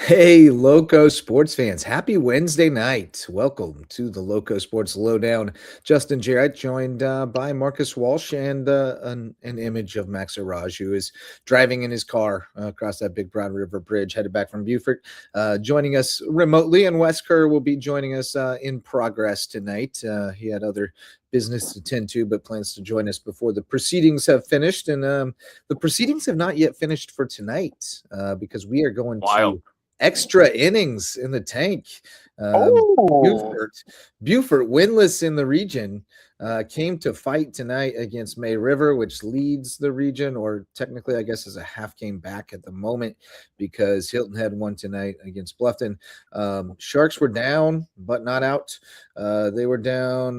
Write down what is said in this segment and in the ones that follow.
Hey, Loco sports fans. Happy Wednesday night. Welcome to the Loco Sports Lowdown. Justin Jarrett, joined by Marcus Walsh and an image of Max Araj, who is driving in his car across that big Broad River Bridge, headed back from Beaufort. Joining us remotely, and Wes Kerr will be joining us in progress tonight. He had other business to tend to, but plans to join us before the proceedings have finished. And the proceedings have not yet finished for tonight because we are going Wild. to extra innings in the tank. Oh, Beaufort, winless in the region, came to fight tonight against May River, which leads the region, or technically, I guess, is a half game back at the moment because Hilton Head won tonight against Bluffton. Sharks were down, but not out. They were down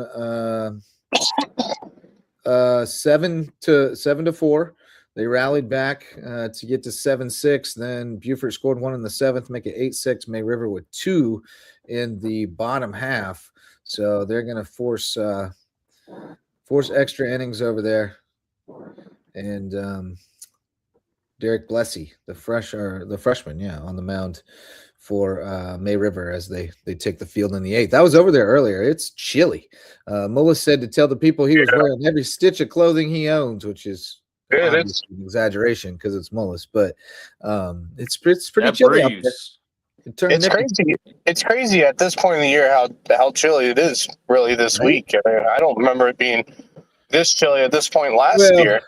7-4. They rallied back to get to 7-6. Then Beaufort scored one in the seventh, make it 8-6. May River with two in the bottom half. So they're going to force extra innings over there. And Derek Blessy, the freshman, on the mound for May River as they take the field in the eighth. I was over there earlier. It's chilly. Mullis said to tell the people he was wearing every stitch of clothing he owns, which is it's an exaggeration because it's Mullis, but it's pretty chilly out there. it's crazy. It's crazy at this point in the year how chilly it is really this week. I don't remember it being this chilly at this point last year.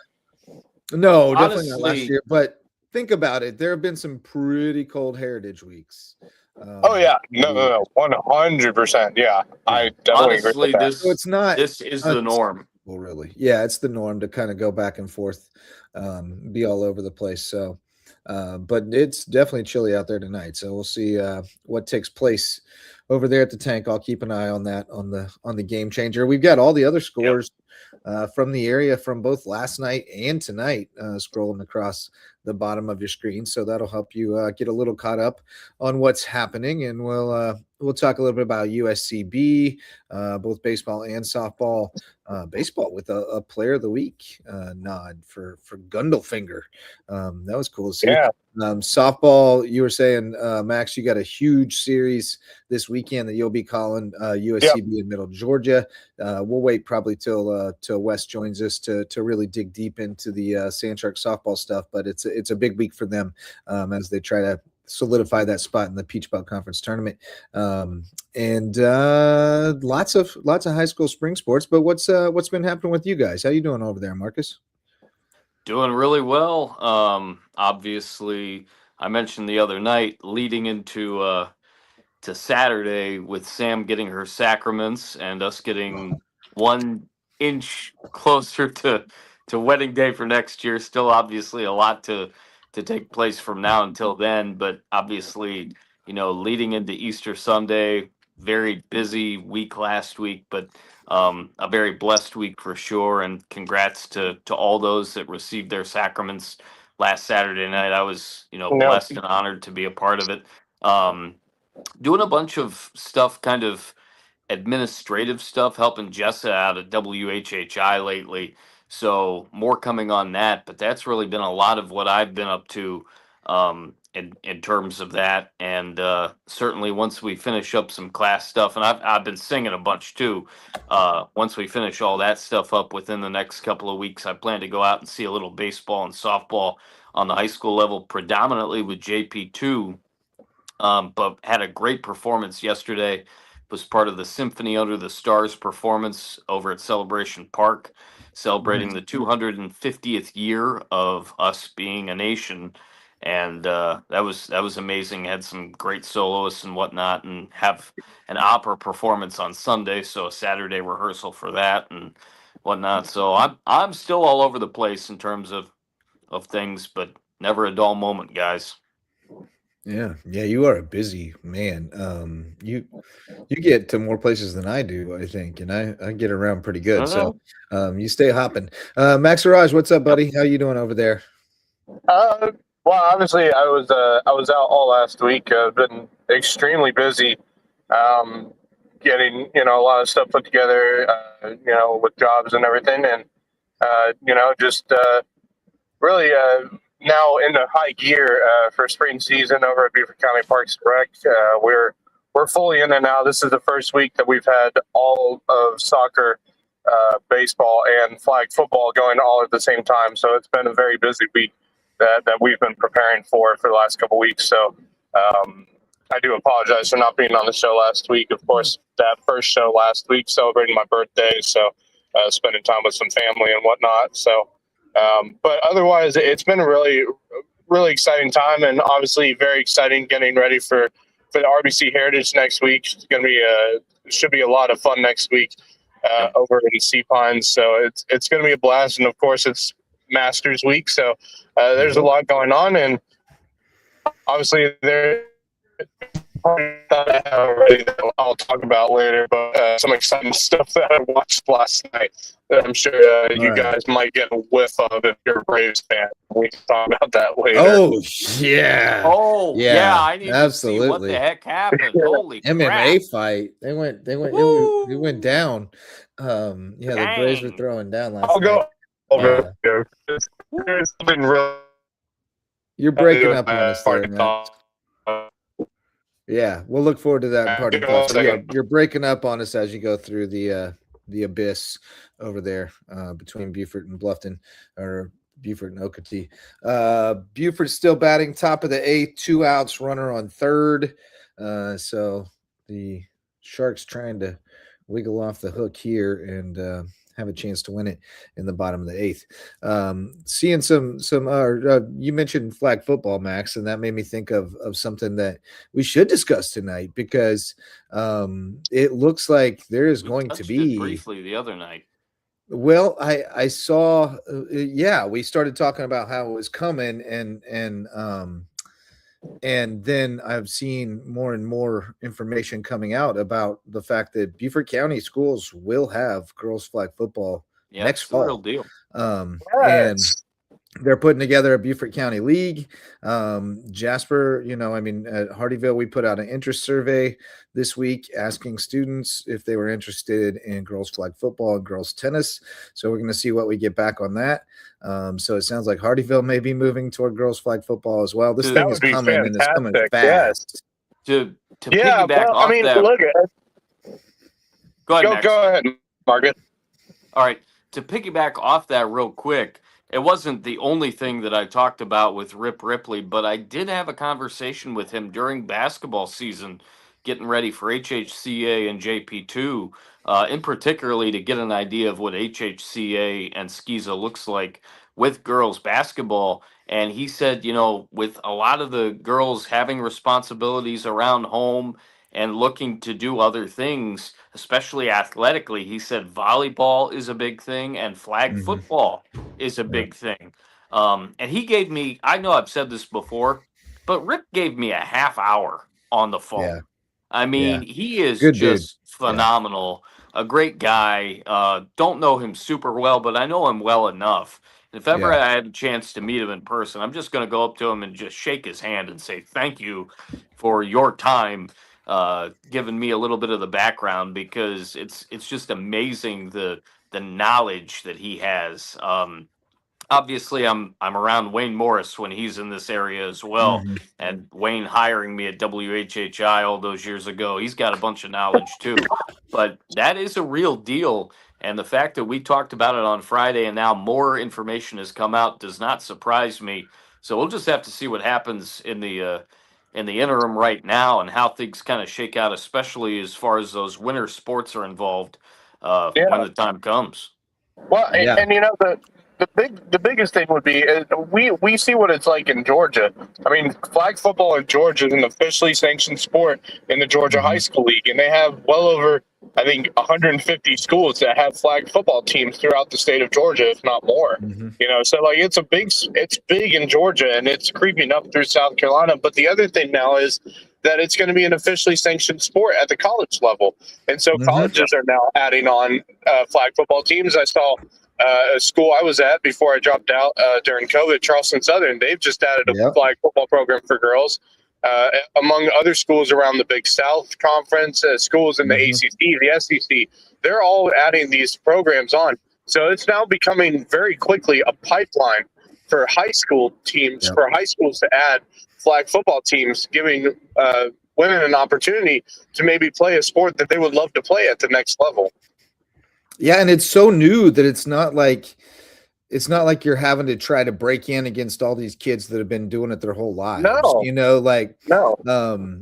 No, definitely not last year. But think about it. There have been some pretty cold Heritage weeks. No, 100%. Yeah, I definitely agree with that. So it's not. This is the norm. Well, really, yeah, it's the norm to kind of go back and forth, be all over the place. So, but it's definitely chilly out there tonight. So we'll see what takes place over there at the tank. I'll keep an eye on that on the game changer. We've got all the other scores from the area from both last night and tonight scrolling across the bottom of your screen. So that'll help you get a little caught up on what's happening. And we'll talk a little bit about USCB, both baseball and softball. Baseball with a player of the week nod for Gundelfinger. That was cool to see. Yeah. Softball, you were saying, Max, you got a huge series this weekend that you'll be calling USCB in Middle Georgia. We'll wait probably till Wes joins us to really dig deep into the Sandshark softball stuff, but it's a big week for them as they try to solidify that spot in the Peach Belt Conference tournament. And lots of high school spring sports. But what's been happening with you guys? How you doing over there, Marcus? Doing really well. Obviously, I mentioned the other night leading into to Saturday with Sam getting her sacraments and us getting 1 inch closer to wedding day for next year. Still, obviously, a lot to take place from now until then. But obviously, leading into Easter Sunday, very busy week last week, but a very blessed week for sure. And congrats to all those that received their sacraments last Saturday night. I was, blessed and honored to be a part of it. Doing a bunch of stuff, kind of administrative stuff, helping Jessa out at WHHI lately. So more coming on that, but that's really been a lot of what I've been up to in terms of that. And certainly once we finish up some class stuff, and I've been singing a bunch too. Once we finish all that stuff up within the next couple of weeks, I plan to go out and see a little baseball and softball on the high school level, predominantly with JP2. But had a great performance yesterday. Was part of the Symphony Under the Stars performance over at Celebration Park, celebrating the 250th year of us being a nation. And that was amazing. Had some great soloists and whatnot, and have an opera performance on Sunday, so a Saturday rehearsal for that and whatnot. So I'm still all over the place in terms of things, but never a dull moment, guys. Yeah, you are a busy man. You get to more places than I do, I think, and I get around pretty good. So you stay hopping. Max Raj, what's up, buddy? How you doing over there? Well, obviously, I was out all last week. I've been extremely busy, getting a lot of stuff put together, with jobs and everything, and just really now in the high gear for spring season over at Beaufort County Parks and Rec. We're fully in it now. This is the first week that we've had all of soccer, baseball, and flag football going all at the same time. So it's been a very busy week that we've been preparing for the last couple weeks. So I do apologize for not being on the show last week. Of course, that first show last week celebrating my birthday, so spending time with some family and whatnot. So, but otherwise, it's been a really, really exciting time, and obviously very exciting getting ready for the RBC Heritage next week. It's going to be should be a lot of fun next week over in Sea Pines. So it's going to be a blast, and of course it's Masters Week, so there's a lot going on, and obviously there. Already that I'll talk about later, but some exciting stuff that I watched last night that I'm sure you guys might get a whiff of if you're a Braves fan. We can talk about that later. Oh yeah. Oh yeah. I need absolutely. to see what the heck happened. Holy MMA crap. fight. They went down. The Braves were throwing down last I'll night. go over there. It's been real. You're breaking up on us there, man. Yeah, we'll look forward to that in part of the you're breaking up on us as you go through the abyss over there between Beaufort and Bluffton, or Beaufort and Okatee. Beaufort's still batting top of the eighth, 2 outs, runner on third. So the Sharks trying to wiggle off the hook here and have a chance to win it in the bottom of the eighth. Seeing some you mentioned flag football, Max, and that made me think of something that we should discuss tonight, because it looks like there is going to be briefly the other night. Well, I saw, we started talking about how it was coming, and then I've seen more and more information coming out about the fact that Beaufort County schools will have girls flag football next fall. Real deal. And they're putting together a Beaufort County League. Jasper, at Hardyville, we put out an interest survey this week asking students if they were interested in girls flag football and girls tennis. So we're going to see what we get back on that. So it sounds like Hardyville may be moving toward girls flag football as well. This thing is coming, and it's coming fast. To piggyback off that. Look at Go ahead, Max. Go ahead, Margaret. All right. To piggyback off that real quick, it wasn't the only thing that I talked about with Rip Ripley, but I did have a conversation with him during basketball season, getting ready for HHCA and JP2, in particularly to get an idea of what HHCA and SCISA looks like with girls basketball. And he said, with a lot of the girls having responsibilities around home and looking to do other things, especially athletically, he said volleyball is a big thing and flag football is a big thing. And he gave me, I know I've said this before, but Rick gave me a half hour on the phone. Yeah. I mean, he is Good just dude. phenomenal. A great guy. Don't know him super well, but I know him well enough. If ever I had a chance to meet him in person, I'm just going to go up to him and just shake his hand and say thank you for your time, giving me a little bit of the background, because it's just amazing the knowledge that he has. Obviously, I'm around Wayne Morris when he's in this area as well, and Wayne hiring me at WHHI all those years ago. He's got a bunch of knowledge too, but that is a real deal. And the fact that we talked about it on Friday and now more information has come out does not surprise me. So we'll just have to see what happens in the interim right now and how things kind of shake out, especially as far as those winter sports are involved when the time comes. Well, and the biggest thing would be we see what it's like in Georgia. I mean, flag football in Georgia is an officially sanctioned sport in the Georgia High School League, and they have well over, I think, 150 schools that have flag football teams throughout the state of Georgia, if not more. So like it's big in Georgia, and it's creeping up through South Carolina. But the other thing now is that it's going to be an officially sanctioned sport at the college level, and so colleges are now adding on flag football teams. I saw a school I was at before I dropped out during COVID, Charleston Southern. They've just added a flag football program for girls, among other schools around the Big South Conference, schools in the ACC, the SEC. They're all adding these programs on. So it's now becoming very quickly a pipeline for high school teams, Yep. for high schools to add flag football teams, giving women an opportunity to maybe play a sport that they would love to play at the next level. Yeah, and it's so new that it's not like you're having to try to break in against all these kids that have been doing it their whole lives. No. You know, like No.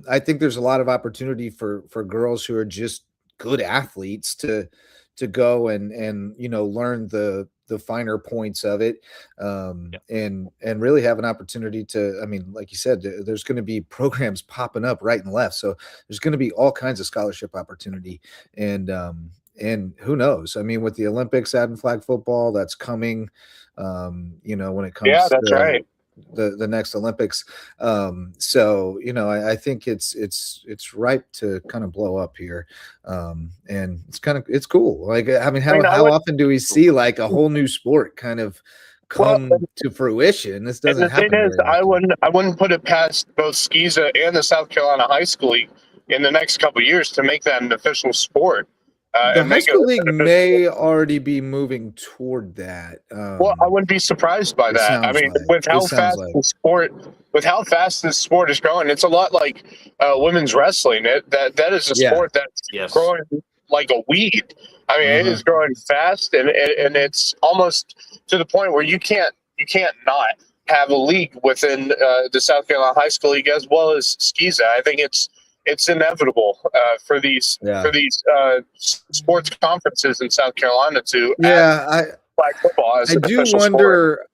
I think there's a lot of opportunity for girls who are just good athletes to go and you know, learn the finer points of it, and really have an opportunity to, I mean, like you said, there's going to be programs popping up right and left, so there's going to be all kinds of scholarship opportunity, and who knows? I mean, with the Olympics adding flag football, that's coming. You know, when it comes, Yeah, that's right. The next Olympics. So you know, I think it's ripe to kind of blow up here, and it's cool. Like, I mean, how often do we see like a whole new sport kind of come to fruition? This doesn't happen. The thing is, I wouldn't put it past both SCISA and the South Carolina High School League in the next couple of years to make that an official sport. The high school league may already be moving toward that. Well, I wouldn't be surprised by that. I mean, with how fast this sport is growing, it's a lot like women's wrestling. That is a sport that's growing like a weed. I mean, it is growing fast, and it's almost to the point where you can't not have a league within the South Carolina High School League as well as SCISA. I think it's inevitable for these sports conferences in South Carolina to add flag football as an official sport.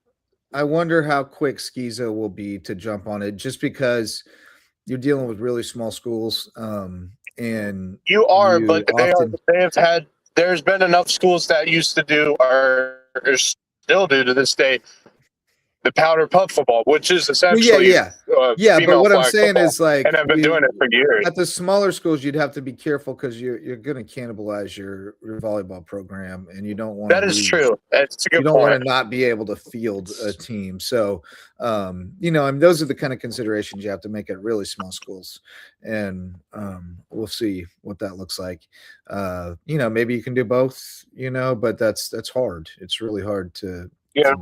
I wonder how quick SCISA will be to jump on it, just because you're dealing with really small schools, and but there's been enough schools that used to do or still do to this day the powder puff football, which is essentially but what I'm saying is, like, and I've been doing it for years. At the smaller schools, you'd have to be careful because you're going to cannibalize your volleyball program, and you don't want that is true. That's a good point. You don't want to not be able to field a team. So, you know, I mean, those are the kind of considerations you have to make at really small schools, and we'll see what that looks like. You know, maybe you can do both. You know, but that's hard. It's really hard to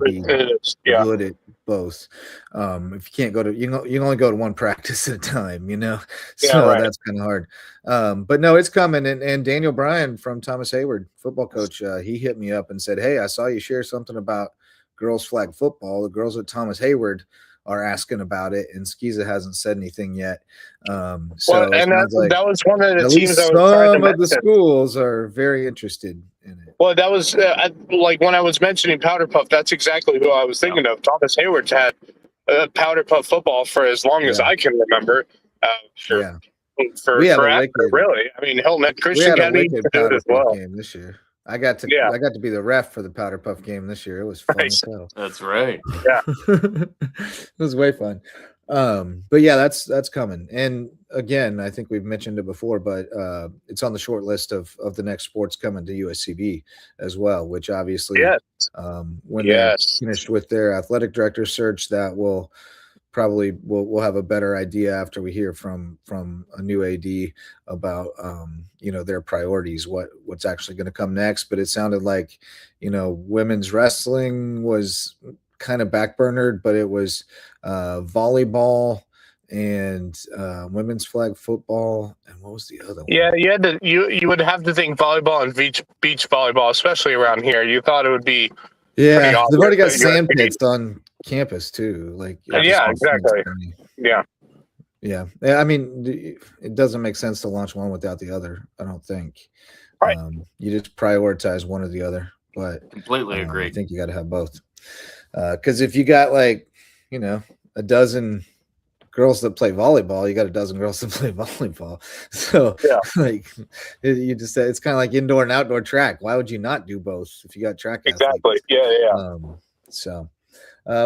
be good at both. If you can't go to, you can only go to one practice at a time, you know, so that's kind of hard. But no, it's coming. And Daniel Bryan from Thomas Hayward, football coach, he hit me up and said, "Hey, I saw you share something about girls flag football. The girls at Thomas Hayward are asking about it, and SCISA hasn't said anything yet." That was one of the teams. Some of the schools are very interested in it. Well, that was like when I was mentioning powder puff. That's exactly who I was thinking of. Thomas Hayward's had powder puff football for as long as I can remember. Forever, really. I mean, Hilton Head Christian Academy as well. Game this year. I got to be the ref for the powder puff game this year. It was fun as hell. That's right. Yeah. It was way fun. But yeah, that's coming. And again, I think we've mentioned it before, but it's on the short list of the next sports coming to USCB as well, which obviously when they're finished with their athletic director search, that will probably we'll have a better idea after we hear from a new AD about you know, their priorities, what's actually going to come next. But it sounded like, you know, women's wrestling was kind of backburnered, but it was volleyball and women's flag football, and what was the other one? Yeah, you would have to think volleyball and beach volleyball, especially around here. You thought it would be they've already got sand pits on campus too, like exactly. I mean, it doesn't make sense to launch one without the other, I don't think. You just prioritize one or the other, but completely agree. I think you got to have both, because if you got, like, you know, a dozen girls that play volleyball, you got a dozen girls that play volleyball. So like, you just say it's kind of like indoor and outdoor track. Why would you not do both if you got track athletes? So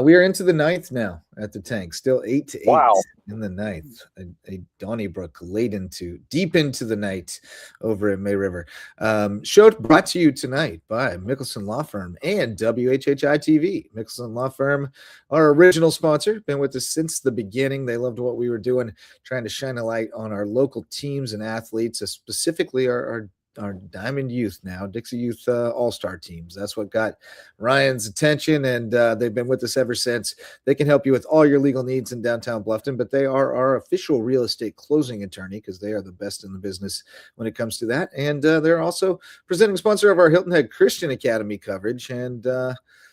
we are into the ninth now at the Tank, still 8-8 in the ninth. A Donnybrook deep into the night over at May River. Show brought to you tonight by Mickelson Law Firm and WHHI TV. Mickelson Law Firm, our original sponsor, been with us since the beginning. They loved what we were doing, trying to shine a light on our local teams and athletes, specifically our Diamond Youth now, Dixie Youth All-Star teams. That's what got Ryan's attention, and they've been with us ever since. They can help you with all your legal needs in downtown Bluffton, but they are our official real estate closing attorney because they are the best in the business when it comes to that. And they're also presenting sponsor of our Hilton Head Christian Academy coverage. And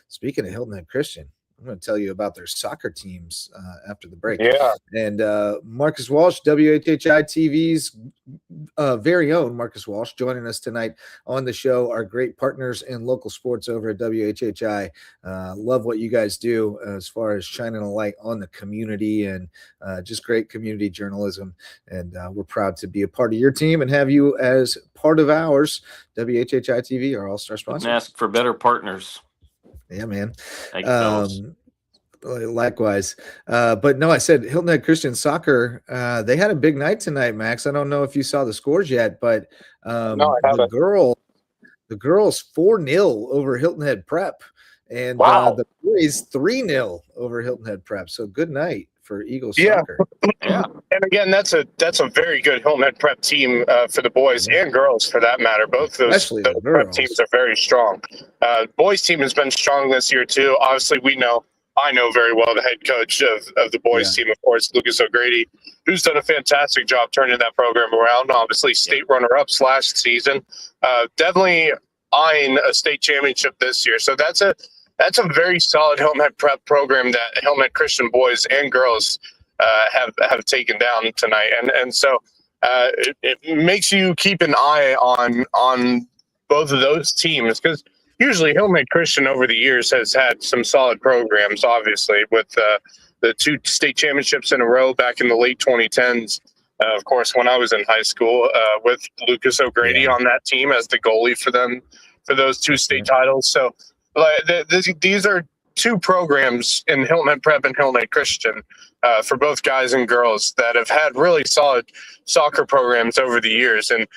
speaking of Hilton Head Christian, I'm going to tell you about their soccer teams after the break. Yeah. And Marcus Walsh, WHHI TV's very own Marcus Walsh, joining us tonight on the show. Our great partners in local sports over at WHHI. Love what you guys do as far as shining a light on the community and just great community journalism. And we're proud to be a part of your team and have you as part of ours. WHHI TV, our all-star sponsor. Ask for better partners. Yeah, man. Likewise. But no, I said Hilton Head Christian Soccer. They had a big night tonight, Max. I don't know if you saw the scores yet, but No, I haven't. the girls 4-0 over Hilton Head Prep, and Wow. the boys 3-0 over Hilton Head Prep. So good night for Eagles Yeah. soccer. Yeah. And again, that's a very good Hilton Head Prep team for the boys and girls, for that matter. Both those Especially the prep girls. teams are very strong. Boys team has been strong this year too. Obviously, I know very well the head coach of the boys team, of course, Lucas O'Grady, who's done a fantastic job turning that program around. Obviously, state runner-ups last season. Definitely eyeing a state championship this year. So that's a very solid Hilton Head Prep program that Hilton Head Christian boys and girls have taken down tonight, and so it makes you keep an eye on both of those teams, because usually Hilton Head Christian over the years has had some solid programs, obviously, with the 2 state championships in a row back in the late 2010s. Of course, when I was in high school, with Lucas O'Grady on that team as the goalie for them for those 2 state titles. So these are 2 programs in Hilton Head Prep and Hilton Head Christian for both guys and girls that have had really solid soccer programs over the years. And,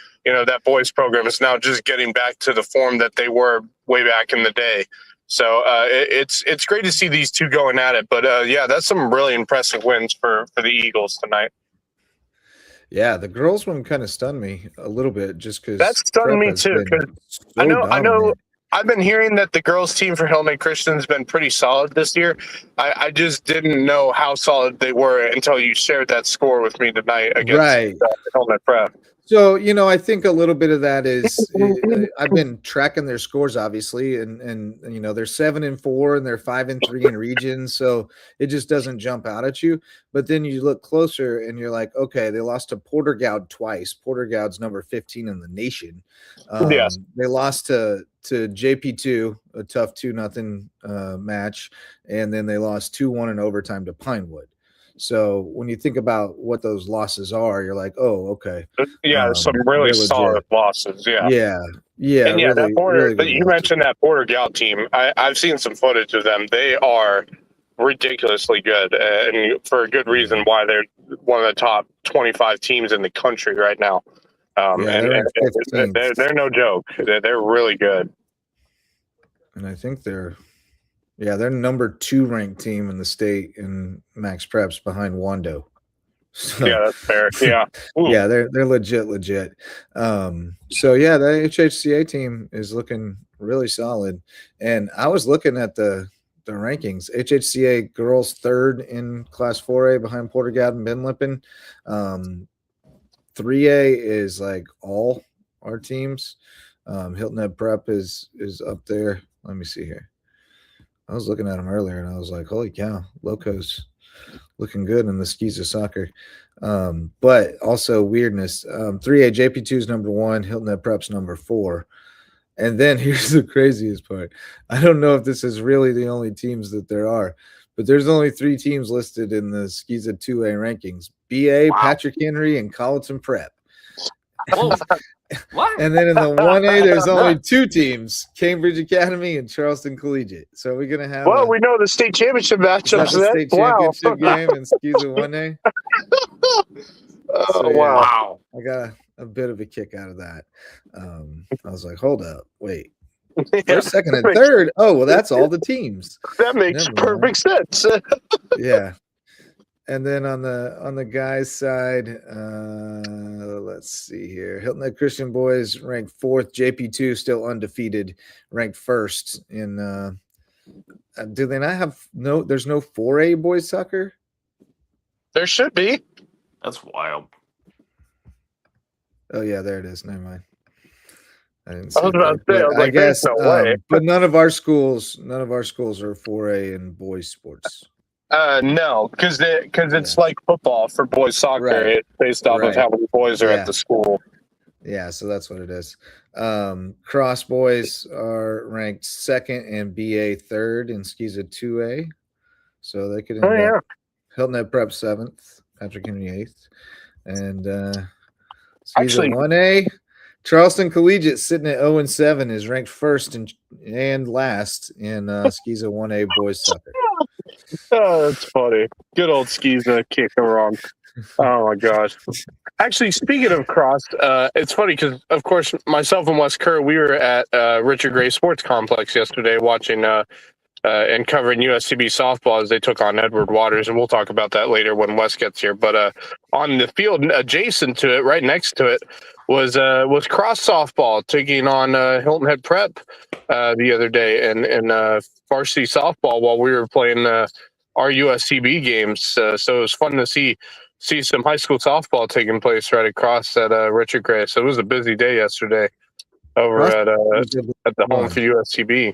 that boys program is now just getting back to the form that they were way back in the day. So it's great to see these 2 going at it. But, that's some really impressive wins for the Eagles tonight. Yeah, the girls one kind of stunned me a little bit just because that stunned me too. Because I know. I've been hearing that the girls' team for Hilton Head Christian has been pretty solid this year. I just didn't know how solid they were until you shared that score with me tonight against Hilton Head Prep. So, I think a little bit of that is I've been tracking their scores, obviously, and they're 7-4 and they're 5-3 in regions. So it just doesn't jump out at you. But then you look closer and you're like, okay, they lost to Porter-Gaud twice. Porter-Gaud's number 15 in the nation. Yes. They lost to JP2, a tough 2-0 match. And then they lost 2-1 in overtime to Pinewood. So when you think about what those losses are, you're like, oh, okay. Yeah, some really solid losses. Yeah. And really, that Porter, really but you mentioned that Porter-Gaud team. I've seen some footage of them. They are ridiculously good, and for a good reason why they're one of the top 25 teams in the country right now. And they're no joke. They're really good. And I think they're number 2 ranked team in the state in Max Preps behind Wando. So, yeah, that's fair. Yeah. Yeah, they're legit. The HHCA team is looking really solid. And I was looking at the rankings. HHCA girls 3rd in Class 4A behind Porter-Gaud and Ben Lippen. 3A is like all our teams. Hilton Head Prep is up there. Let me see here. I was looking at them earlier and I was like, holy cow, Lowco's looking good in the skis of soccer. But also weirdness. 3A JP2 is number 1, Hilton Head Prep's number 4. And then here's the craziest part. I don't know if this is really the only teams that there are, but there's only 3 teams listed in the skis of 2A rankings. BA, wow. Patrick Henry, and Colleton Prep. Oh. What? And then in the 1A, there's only 2 teams, Cambridge Academy and Charleston Collegiate. So we're going to have we know the state championship matchups. The state championship game in skis of 1A. Wow. I got a bit of a kick out of that. I was like, hold up, wait. First, second, and third. Oh, well, that's all the teams. That makes perfect sense. Yeah. And then on the guys' side, let's see here. Hilton Head Christian boys ranked 4th. JP2 still undefeated, ranked 1st in. Do they not have no? There's no 4A boys soccer. There should be. That's wild. Oh yeah, there it is. Never mind. I didn't I see was it about to there, say, I but was I like, there's guess, no way. but none of our schools are 4A in boys sports. No, because it's Yeah. like football for boys soccer. Right. It's based off of Right. how many boys are Yeah. at the school. Yeah, so that's what it is. Cross boys are ranked 2nd and BA 3rd and Skiza 2A. So they could end up Hilton Head Prep 7th, Patrick Henry 8th. And Skiza Actually- 1A. Charleston Collegiate sitting at 0-7 is ranked 1st and last in Skiza 1A boys soccer. Oh, that's funny. Good old Skiza, can't go wrong. Oh my gosh. Actually, speaking of cross, it's funny because, of course, myself and Wes Kerr, we were at Richard Gray Sports Complex yesterday watching and covering USCB softball as they took on Edward Waters, and we'll talk about that later when Wes gets here. But on the field adjacent to it, right next to it, was cross softball taking on Hilton Head Prep the other day, and varsity softball while we were playing our USCB games. So it was fun to see some high school softball taking place right across at Richard Gray. So it was a busy day yesterday over at the home for USCB.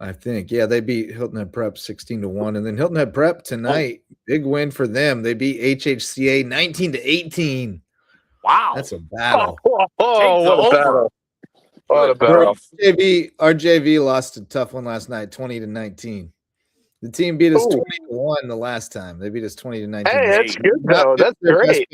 I think. Yeah, they beat Hilton Head Prep 16-1. And then Hilton Head Prep tonight, big win for them. They beat HHCA 19-18. Wow. That's a battle. What a battle. What a battle. Our JV lost a tough one last night, 20-19. The team beat us 20-1 the last time. They beat us 20-19. Hey, that's good though. That's great.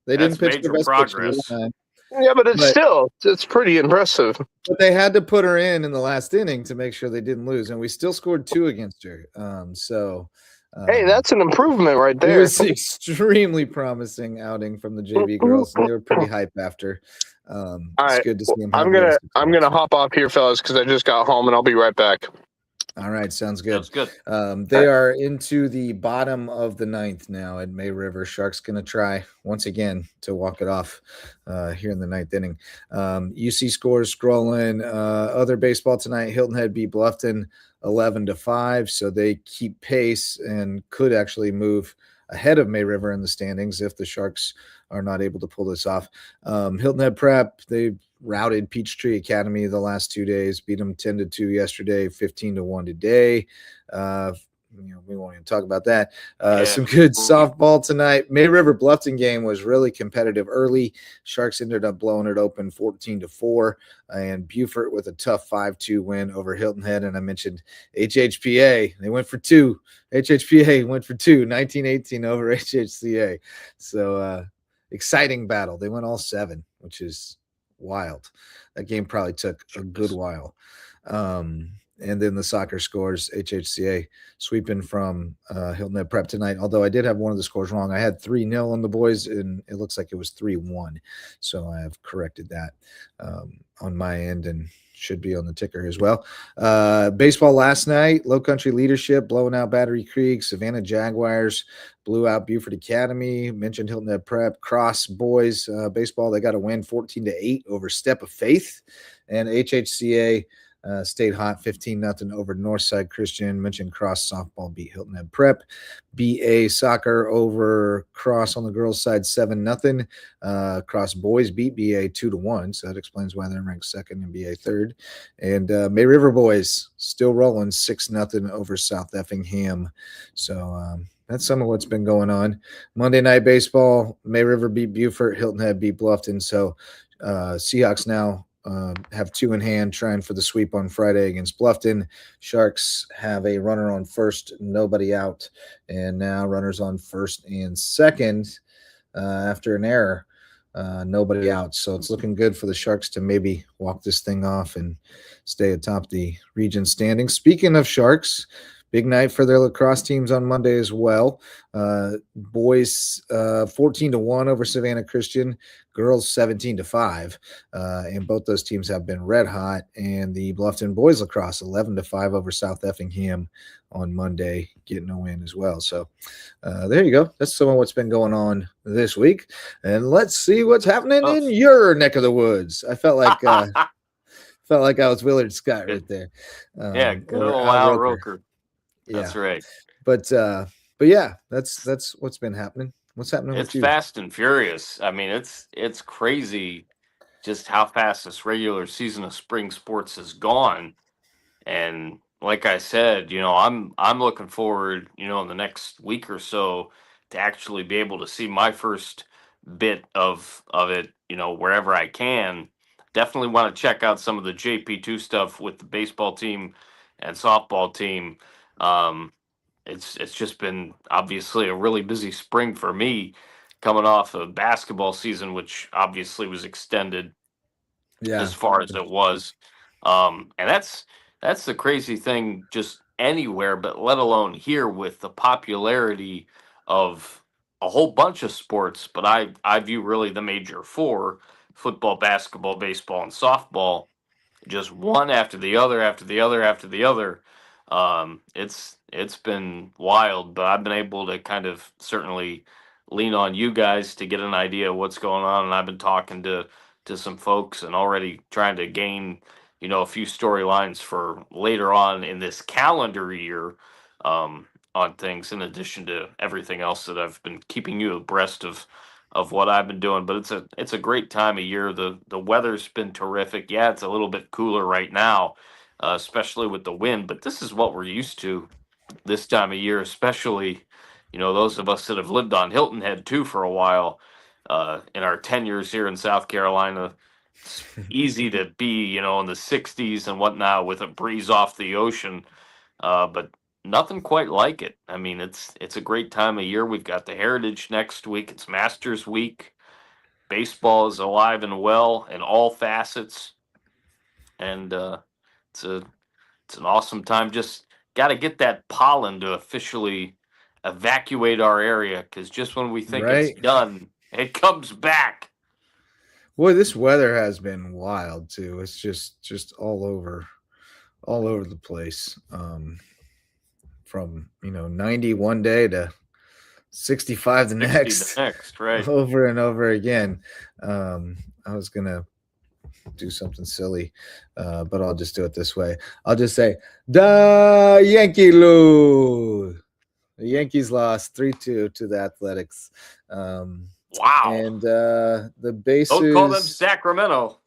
They didn't pitch their best pitcher this time. Yeah, but it's pretty impressive. But they had to put her in the last inning to make sure they didn't lose, and we still scored 2 against her. Hey, that's an improvement right there. It was extremely promising outing from the JV girls, and they were pretty hype after. It's good to see them. I'm gonna hop off here, fellas, because I just got home, and I'll be right back. All right, sounds good. That's good. They are into the bottom of the 9th now at May River. Sharks going to try once again to walk it off here in the 9th inning. UC scores scrolling. Other baseball tonight, Hilton Head beat Bluffton 11-5, so they keep pace and could actually move ahead of May River in the standings if the Sharks are not able to pull this off. Hilton Head Prep, they routed Peachtree Academy the last 2 days, beat them 10-2 yesterday, 15-1 today. We won't even talk about that. Some good softball tonight. May River Bluffton game was really competitive early. Sharks ended up blowing it open 14-4, and Beaufort with a tough 5-2 win over Hilton Head. And I mentioned HHPA. They went for 2. HHPA went for 2, 19-18 over HHCA. So exciting battle. They went all 7, which is wild. That game probably took a good while. And then the soccer scores, HHCA sweeping from Hilton Head Prep tonight. Although I did have one of the scores wrong. I had 3-0 on the boys, and it looks like it was 3-1. So I have corrected that on my end and should be on the ticker as well. Baseball last night, Low Country Leadership blowing out Battery Creek. Savannah Jaguars blew out Beaufort Academy. Mentioned Hilton Head Prep. Cross boys baseball, they got a win 14-8 over Step of Faith. And HHCA stayed hot 15-0 over Northside Christian. Mentioned Cross softball beat Hilton Head Prep. BA soccer over Cross on the girls' side 7-0. Cross boys beat BA 2-1, so that explains why they're ranked 2nd and BA 3rd. And May River boys still rolling 6-0 over South Effingham. So that's some of what's been going on. Monday night baseball, May River beat Beaufort, Hilton Head beat Bluffton. So Seahawks now have 2 in hand, trying for the sweep on Friday against Bluffton. Sharks have a runner on first, nobody out, and now runners on first and second after an error, nobody out. So it's looking good for the Sharks to maybe walk this thing off and stay atop the region standing. Speaking of Sharks, big night for their lacrosse teams on Monday as well. Boys 14-1 over Savannah Christian, girls 17-5, and both those teams have been red hot. And the Bluffton boys lacrosse 11-5 over South Effingham on Monday, getting a win as well. So there you go. That's some of what's been going on this week. And let's see what's happening in your neck of the woods. I felt like I was Willard Scott right there. Yeah, good old Al Roker. That's right. But yeah, that's what's been happening. What's happening with you? It's fast and furious. I mean, it's crazy just how fast this regular season of spring sports has gone. And like I said, I'm looking forward, in the next week or so to actually be able to see my first bit of it, wherever I can. Definitely want to check out some of the JP2 stuff with the baseball team and softball team. It's just been obviously a really busy spring for me, coming off a basketball season, which obviously was extended as far as it was. And that's the crazy thing, just anywhere, but let alone here, with the popularity of a whole bunch of sports. But I view really the major four: football, basketball, baseball, and softball, just one after the other, after the other, after the other. It's been wild, but I've been able to kind of certainly lean on you guys to get an idea of what's going on, and I've been talking to some folks and already trying to gain a few storylines for later on in this calendar year, on things, in addition to everything else that I've been keeping you abreast of what I've been doing. But it's a great time of year. The weather's been terrific. Yeah, it's a little bit cooler right now, especially with the wind, but this is what we're used to this time of year, especially those of us that have lived on Hilton Head too for a while, in our 10 years here in South Carolina. It's easy to be in the 60s and whatnot with a breeze off the ocean, but nothing quite like it. I mean, it's a great time of year. We've got the Heritage next week. It's Masters Week. Baseball is alive and well in all facets, and it's an awesome time. Just got to get that pollen to officially evacuate our area, because just when we think it's done, it comes back. Boy, this weather has been wild too. It's just all over the place. From 90 one day to 65 the next, right? Over and over again. I was gonna do something silly, but I'll just do it this way. I'll just say, "Da Yankee lose." The Yankees lost 3-2 to the Athletics. Wow. And the bases. Don't call them Sacramento.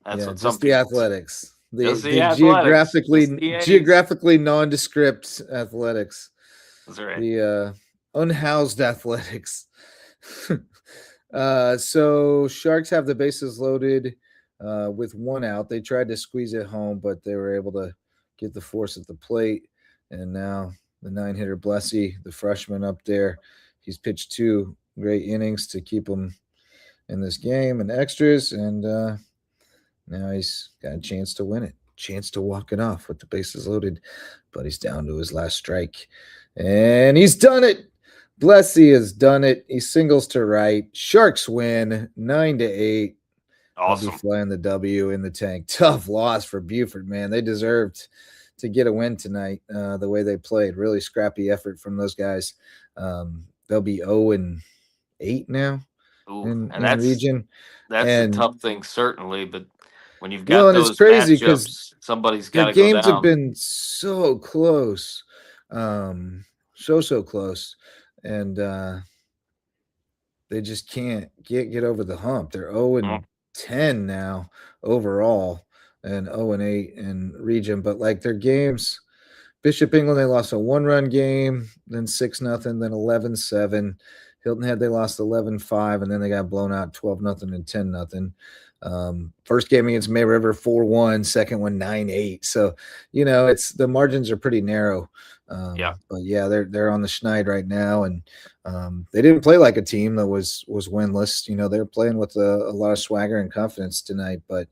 That's what just the Athletics. The Athletics. geographically nondescript Athletics. That's right. The unhoused Athletics. So Sharks have the bases loaded with one out. They tried to squeeze it home, but they were able to get the force at the plate. And now the 9-hitter Blessy, the freshman up there, he's pitched 2 great innings to keep him in this game and extras. And now he's got a chance to win it, chance to walk it off with the bases loaded. But he's down to his last strike. And he's done it. Blessy has done it. He singles to right. Sharks win 9-8. Awesome. I'll be flying the W in the tank. Tough loss for Buford, man. They deserved to get a win tonight. The way they played, really scrappy effort from those guys. They'll be 0-8 now in region. That's a tough thing, certainly. But when you've got those it's crazy because somebody's got to go down. The games have been so close, so close, and they just can't get over the hump. They're 0-10 now overall, and 0-8 in region. But like their games, Bishop England, they lost a 1-run game, then 6-0, then 11-7. Hilton Head, they lost 11-5, and then they got blown out 12-0 and 10-0. First game against May River 4-1, second one 9-8. So, it's the margins are pretty narrow. But yeah, they're on the schneid right now, and they didn't play like a team that was winless. They were playing with a lot of swagger and confidence tonight. But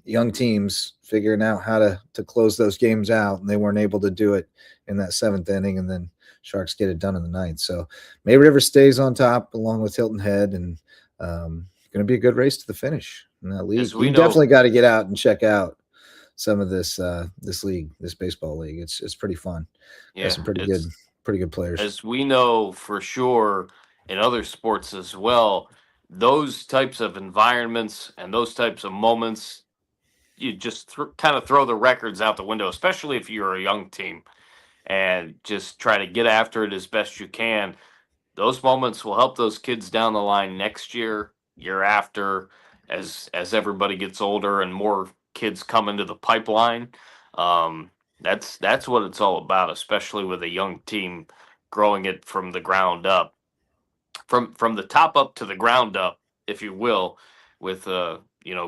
young teams figuring out how to close those games out, and they weren't able to do it in that seventh inning, and then Sharks get it done in the ninth. So May River stays on top along with Hilton Head, and going to be a good race to the finish in that league. You definitely got to get out and check out some of this league, this baseball league. It's pretty fun. Yeah, some pretty good players. As we know for sure in other sports as well, those types of environments and those types of moments, you just kind of throw the records out the window, especially if you're a young team, and just try to get after it as best you can. Those moments will help those kids down the line next year, year after, as everybody gets older and more kids come into the pipeline. That's what it's all about, especially with a young team growing it from the ground up, from the top up to the ground up, if you will, with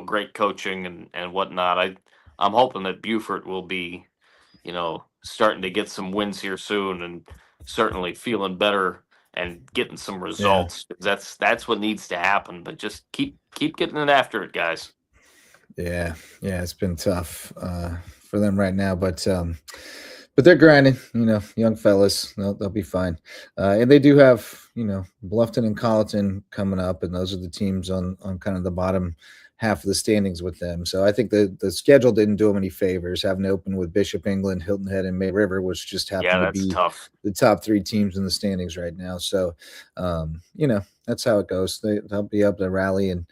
great coaching and whatnot. I'm hoping that Beaufort will be starting to get some wins here soon, and certainly feeling better and getting some results. Yeah. That's what needs to happen. But just keep getting it after it, guys. Yeah, it's been tough for them right now, but they're grinding. Young fellas, they'll be fine. And they do have Bluffton and Colleton coming up, and those are the teams on kind of the bottom half of the standings with them. So I think the schedule didn't do them any favors, having to open with Bishop England, Hilton Head, and May River, which just happened to be tough. The top three teams in the standings right now. So, that's how it goes. They'll be able to rally and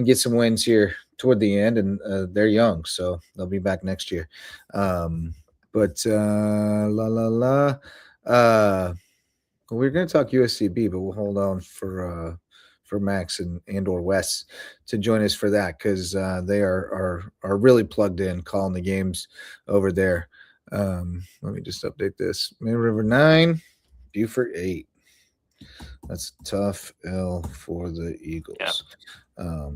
get some wins here toward the end, and they're young, so they'll be back next year. But we're going to talk USCB, but we'll hold on for Max and or Wes to join us for that, because they are really plugged in, calling the games over there. Let me just update this. May River 9, Beaufort 8. That's a tough L for the Eagles. Yeah.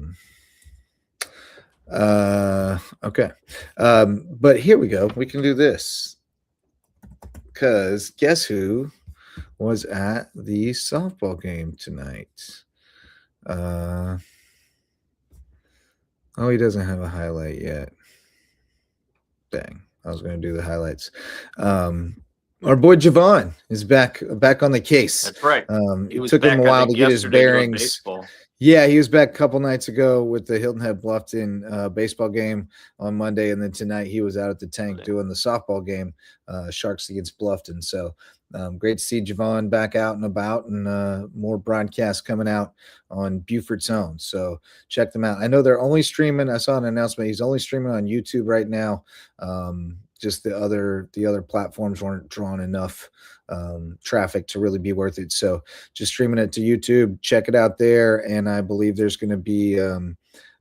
Okay. But here we go. We can do this, because guess who was at the softball game tonight? He doesn't have a highlight yet. Dang, I was going to do the highlights. Our boy Javon is back on the case. That's right. It took him a while to get his bearings. Yeah, he was back a couple nights ago with the Hilton Head Bluffton baseball game on Monday, and then tonight he was out at the tank doing the softball game, Sharks against Bluffton. So great to see Javon back out and about, and more broadcasts coming out on Beaufort's own. So check them out. I know they're only streaming. I saw an announcement. He's only streaming on YouTube right now. Just the other platforms weren't drawing enough traffic to really be worth it. So just streaming it to YouTube, check it out there. And I believe there's going to be a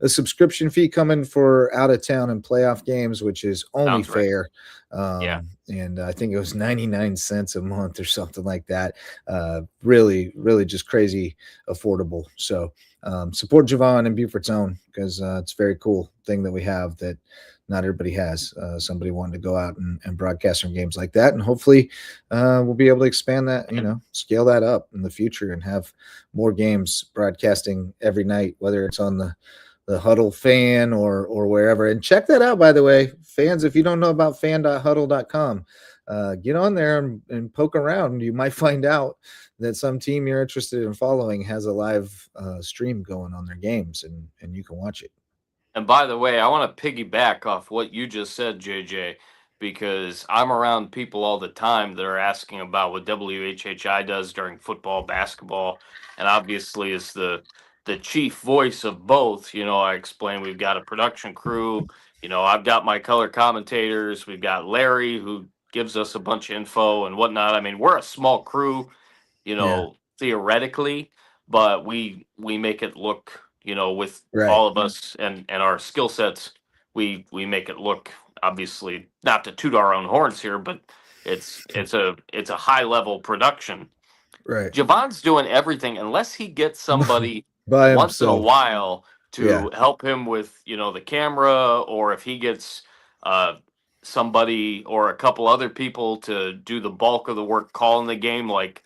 subscription fee coming for out of town and playoff games, which is only fair. And I think it was 99 cents a month or something like that. Really, really just crazy affordable. So support Javon and Beaufort's own, because it's a very cool thing that we have that not everybody has. Somebody wanting to go out and broadcast some games like that. And hopefully we'll be able to expand that, scale that up in the future and have more games broadcasting every night, whether it's on the Huddle Fan or wherever. And check that out, by the way, fans. If you don't know about fan.huddle.com, get on there and poke around. You might find out that some team you're interested in following has a live stream going on their games, and you can watch it. And by the way, I want to piggyback off what you just said, JJ, because I'm around people all the time that are asking about what WHHI does during football, basketball, and obviously is the chief voice of both. I explained we've got a production crew. I've got my color commentators. We've got Larry, who gives us a bunch of info and whatnot. I mean, we're a small crew, theoretically, but we make it look, with all of us and our skill sets, we make it look, obviously, not to toot our own horns here, but it's a high level production. Right. Javon's doing everything unless he gets somebody once in a while to help him with, the camera, or if he gets somebody or a couple other people to do the bulk of the work calling the game, like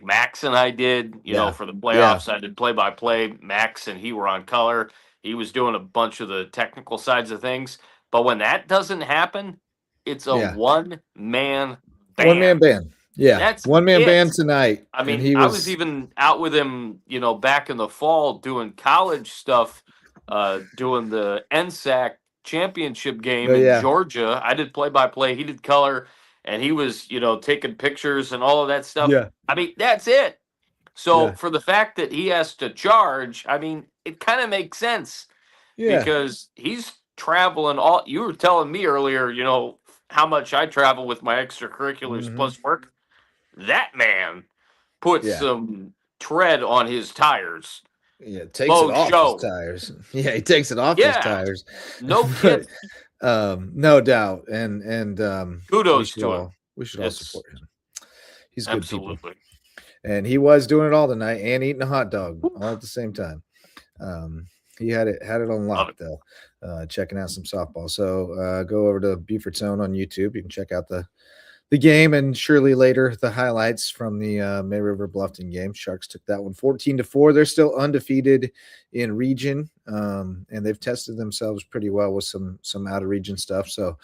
Max and I did, Yeah. for the Yeah. playoffs. I did play by play. Max and he were on color. He was doing a bunch of the technical sides of things. But when that doesn't happen, it's a Yeah. one-man One man band. band. Yeah. That's One man it. band tonight. I And mean, he I was was, even out with him, back in the fall doing college stuff, doing the NSAC championship game oh, in yeah. Georgia. I did play by play, he did color, and he was, taking pictures and all of that stuff. Yeah. I mean, that's it. So Yeah. for the fact that he has to charge, I mean, it kind of makes sense Yeah. because he's traveling all. You were telling me earlier, how much I travel with my extracurriculars Mhm. plus work. That man put Yeah. some tread on his tires. Yeah. Takes it Faux off his show. tires. Yeah. He takes it off his Yeah. tires. No But kid. no doubt. And Kudos to him. we should all Yes, support him. He's good people. absolutely. And he was doing it all tonight and eating a hot dog all at the same time. He had it on Love lock it. though, checking out some softball. So go over to Buford's Own on YouTube. You can check out the game and surely later the highlights from the May River Bluffton game. Sharks took that one 14-4. They're still undefeated in region, and they've tested themselves pretty well with some out of region stuff. So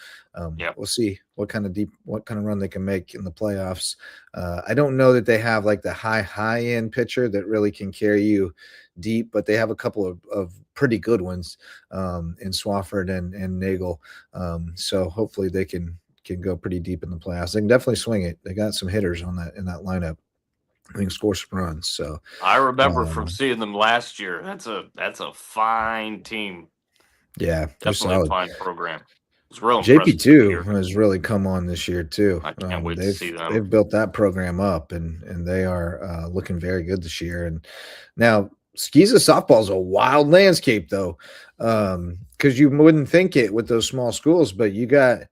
we'll see what kind of run they can make in the playoffs. I don't know that they have like the high end pitcher that really can carry you deep, but they have a couple of pretty good ones in Swafford and Nagel. So hopefully they can go pretty deep in the playoffs. They can definitely swing it. They got some hitters in that lineup. I think score some runs. So I remember from seeing them last year. That's a fine team. Yeah, Definitely a fine program. It's real JP2 impressive. has really come on this year too. I can't wait to see them. They've built that program up, and they are looking very good this year. And now Skeeza softball is a wild landscape though, because you wouldn't think it with those small schools, but you got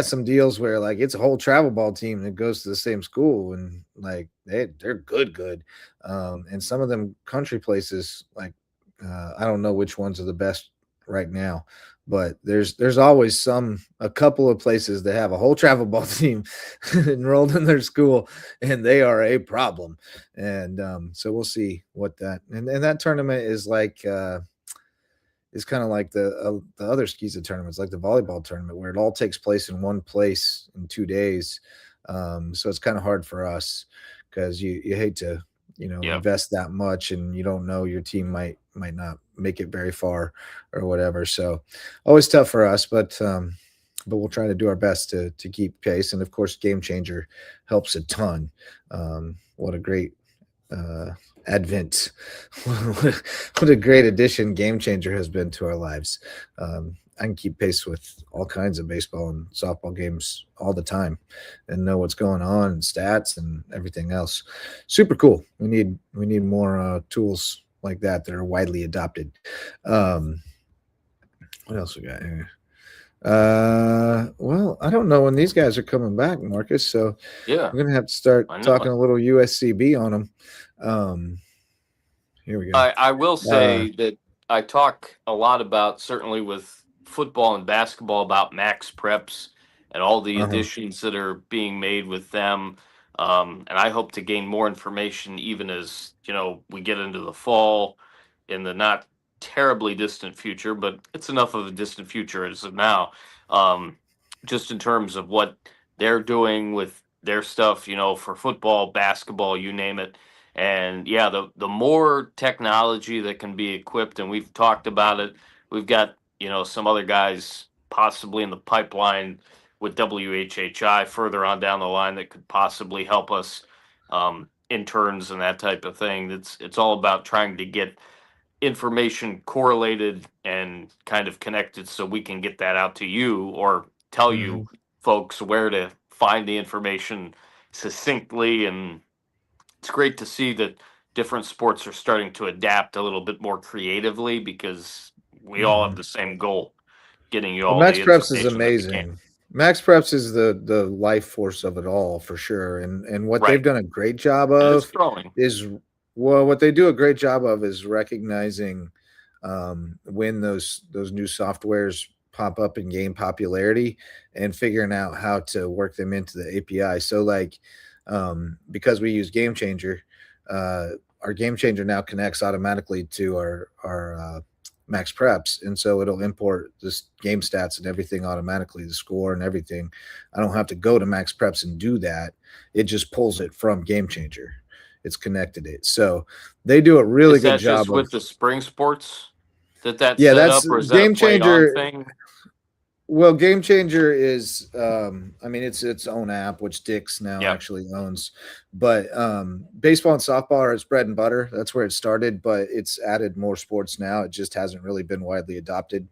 some deals where like it's a whole travel ball team that goes to the same school, and like they're good. And some of them country places, like I don't know which ones are the best right now, but there's always a couple of places that have a whole travel ball team enrolled in their school, and they are a problem. And so we'll see what that and that tournament is like. Is kind of like the other Skeeza tournaments, like the volleyball tournament, where it all takes place in one place in 2 days. So it's kind of hard for us because you hate to invest that much, and you don't know your team might not make it very far or whatever. So always tough for us, but we'll try to do our best to keep pace. And of course, Game Changer helps a ton. What a great advent. What a great addition Game Changer has been to our lives. I can keep pace with all kinds of baseball and softball games all the time and know what's going on and stats and everything else. Super cool. We need more tools like that are widely adopted. What else we got here? Well, I don't know when these guys are coming back, Marcus. So yeah, I'm gonna have to start talking a little USCB on them. Here we go. I will say that I talk a lot about, certainly with football and basketball, about max preps and all the additions that are being made with them. And I hope to gain more information even as we get into the fall in the not terribly distant future, but it's enough of a distant future as of now. Just in terms of what they're doing with their stuff, for football, basketball, you name it. And yeah, the more technology that can be equipped, and we've talked about it. We've got some other guys possibly in the pipeline with WHHI further on down the line that could possibly help us, interns and that type of thing. It's all about trying to get information correlated and kind of connected so we can get that out to you or tell you folks where to find the information succinctly. And it's great to see that different sports are starting to adapt a little bit more creatively because we all have the same goal, getting you all Max the Preps is information that we can. amazing. Max Preps is the life force of it all for sure. And what they've done a great job of is what they do a great job of is recognizing when those new softwares pop up and gain popularity, and figuring out how to work them into the API. So like, because we use Game Changer, our Game Changer now connects automatically to our Max Preps, and so it'll import this game stats and everything automatically, the score and everything. I don't have to go to Max Preps and do that. It just pulls it from Game Changer. It's connected it. So they do a really Is good that just job with of. the spring sports that's Yeah, set that's up, or is that a Game played on Changer. thing? Well, Game Changer is, I mean, it's its own app, which Dix now Yeah. actually owns. But baseball and softball are its bread and butter. That's where it started, but it's added more sports now. It just hasn't really been widely adopted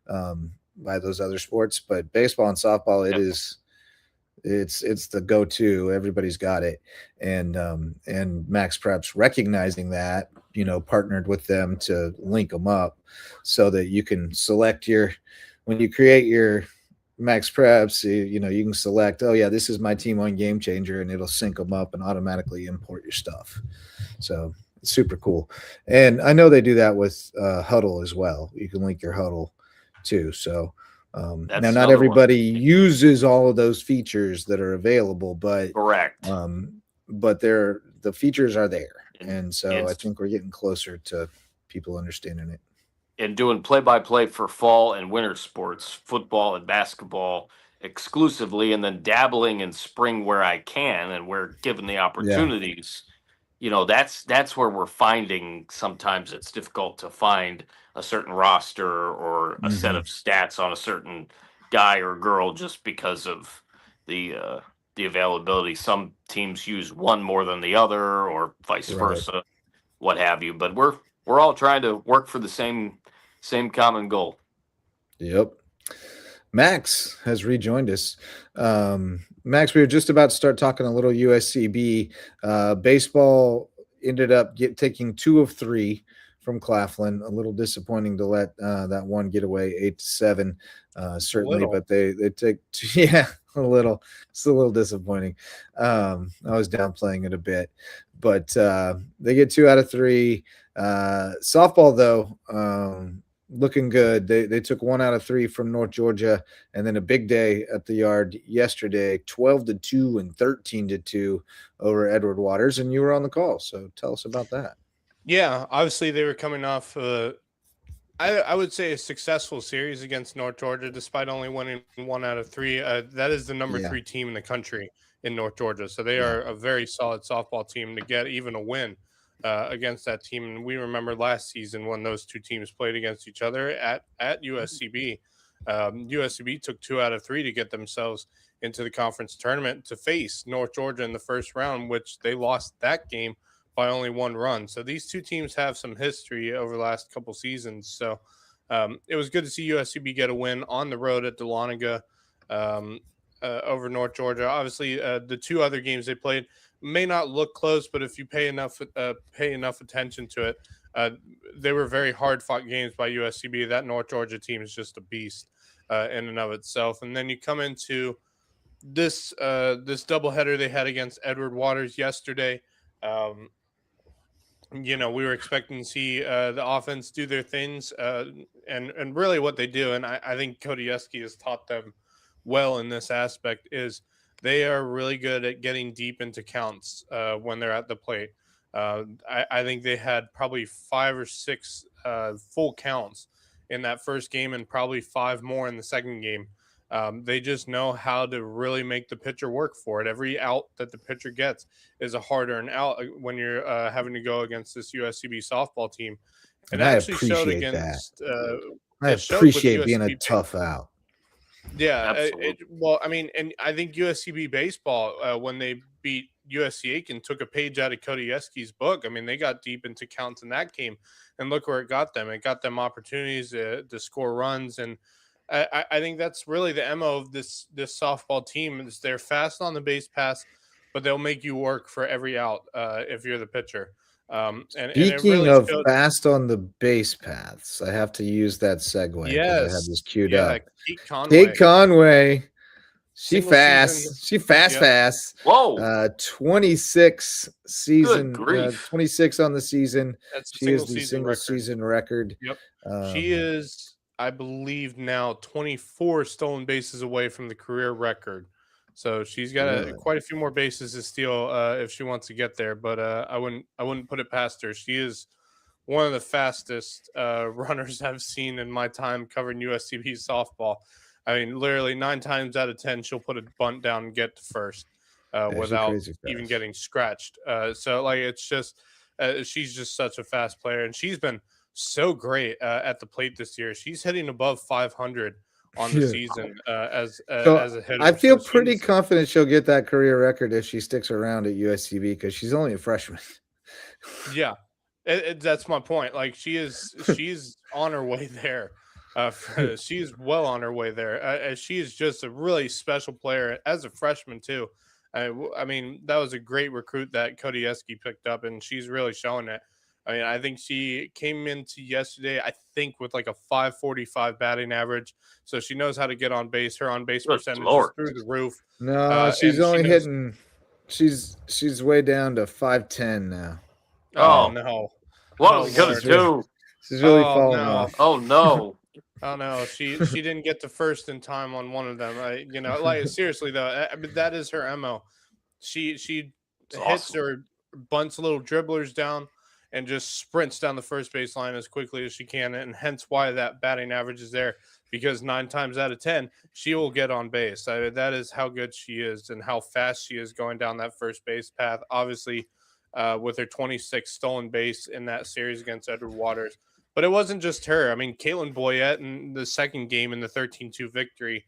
by those other sports. But baseball and softball, Yep. it's the go-to. Everybody's got it, and Max Preps recognizing that, partnered with them to link them up so that you can select when you create your Max Preps, you can select, oh yeah, this is my team on Game Changer, and it'll sync them up and automatically import your stuff. So it's super cool. And I know they do that with Huddle as well. You can link your Huddle too. So now That's not another one. everybody uses all of those features that are available, but Correct. the features are there. And so I it's- think we're getting closer to people understanding it. And doing play-by-play for fall and winter sports, football and basketball exclusively, and then dabbling in spring where I can and where given the opportunities. That's where we're finding sometimes it's difficult to find a certain roster or a set of stats on a certain guy or girl just because of the availability. Some teams use one more than the other, or vice versa, what have you. But we're all trying to work for the same common goal. Yep. Max has rejoined us. Max, we were just about to start talking a little USCB. Baseball ended up taking 2 of 3 from Claflin. A little disappointing to let that one get away 8-7, certainly, but they take a little. It's a little disappointing. I was downplaying it a bit, but they get 2 out of 3. Softball, though, looking good. They took 1 out of 3 from North Georgia, and then a big day at the Yard yesterday, 12-2 and 13-2 over Edward Waters, and you were on the call. So tell us about that. Yeah, obviously they were coming off I would say a successful series against North Georgia, despite only winning 1 out of 3. That is the number 3 team in the country in North Georgia. So they are a very solid softball team to get even a win against that team. And we remember last season when those two teams played against each other at USCB. USCB took 2 out of 3 to get themselves into the conference tournament to face North Georgia in the first round, which they lost that game by only 1 run. So these two teams have some history over the last couple seasons. So it was good to see USCB get a win on the road at Dahlonega over North Georgia. Obviously, the 2 other games they played may not look close, but if you pay enough attention to it, they were very hard-fought games by USCB. That North Georgia team is just a beast in and of itself. And then you come into this doubleheader they had against Edward Waters yesterday. We were expecting to see the offense do their things and really what they do. And I think Kodieski has taught them well in this aspect is they are really good at getting deep into counts when they're at the plate. I think they had probably 5 or 6 full counts in that first game and probably 5 more in the second game. They just know how to really make the pitcher work for it. Every out that the pitcher gets is a hard-earned out when you're having to go against this USCB softball team. And I appreciate that. I appreciate being a tough out. Yeah. Well, I mean, and I think USCB baseball, when they beat USC Aiken, took a page out of Kodieski's book. I mean, they got deep into counts in that game, and look where it got them. It got them opportunities to score runs, and I think that's really the MO of this softball team is they're fast on the base pass, but they'll make you work for every out if you're the pitcher. Speaking of fast on the base paths, I have to use that segue. Yes, I had this queued up. Kate Conway. She Single season. fast. She fast, Yep. fast. Whoa. 26 Good season, grief. 26 on the season. That's a She is single the season single record. season record. Yep. She is, I believe, now 24 stolen bases away from the career record. So she's got quite a few more bases to steal if she wants to get there. But I wouldn't put it past her. She is one of the fastest runners I've seen in my time covering USCB softball. I mean, literally 9 times out of 10, she'll put a bunt down and get to first without even getting scratched. So, like, it's just she's just such a fast player, and she's been so great at the plate this year. She's hitting above 500 on the season as a hitter. I feel pretty confident she'll get that career record if she sticks around at USCB because she's only a freshman. Yeah. That's my point. Like she's on her way there. She's well on her way there. She is just a really special player as a freshman too. I mean, that was a great recruit that Cody Eske picked up, and she's really showing it. I mean, I think she came into yesterday, I think, with like a 545 batting average. So she knows how to get on base. Her on base percentage is through the roof. No, she's only hitting. She's way down to 510 now. Oh no! What are we gonna do? She's really falling off. Oh no! Oh no! She didn't get to first in time on one of them. Like seriously though, I mean, that is her MO. She hits or bunts little dribblers down and just sprints down the first base line as quickly as she can, and hence why that batting average is there. Because 9 times out of 10, she will get on base. I mean, that is how good she is and how fast she is going down that first base path. Obviously, with her 26 stolen base in that series against Edward Waters. But it wasn't just her. I mean, Caitlin Boyette in the second game in the 13-2 victory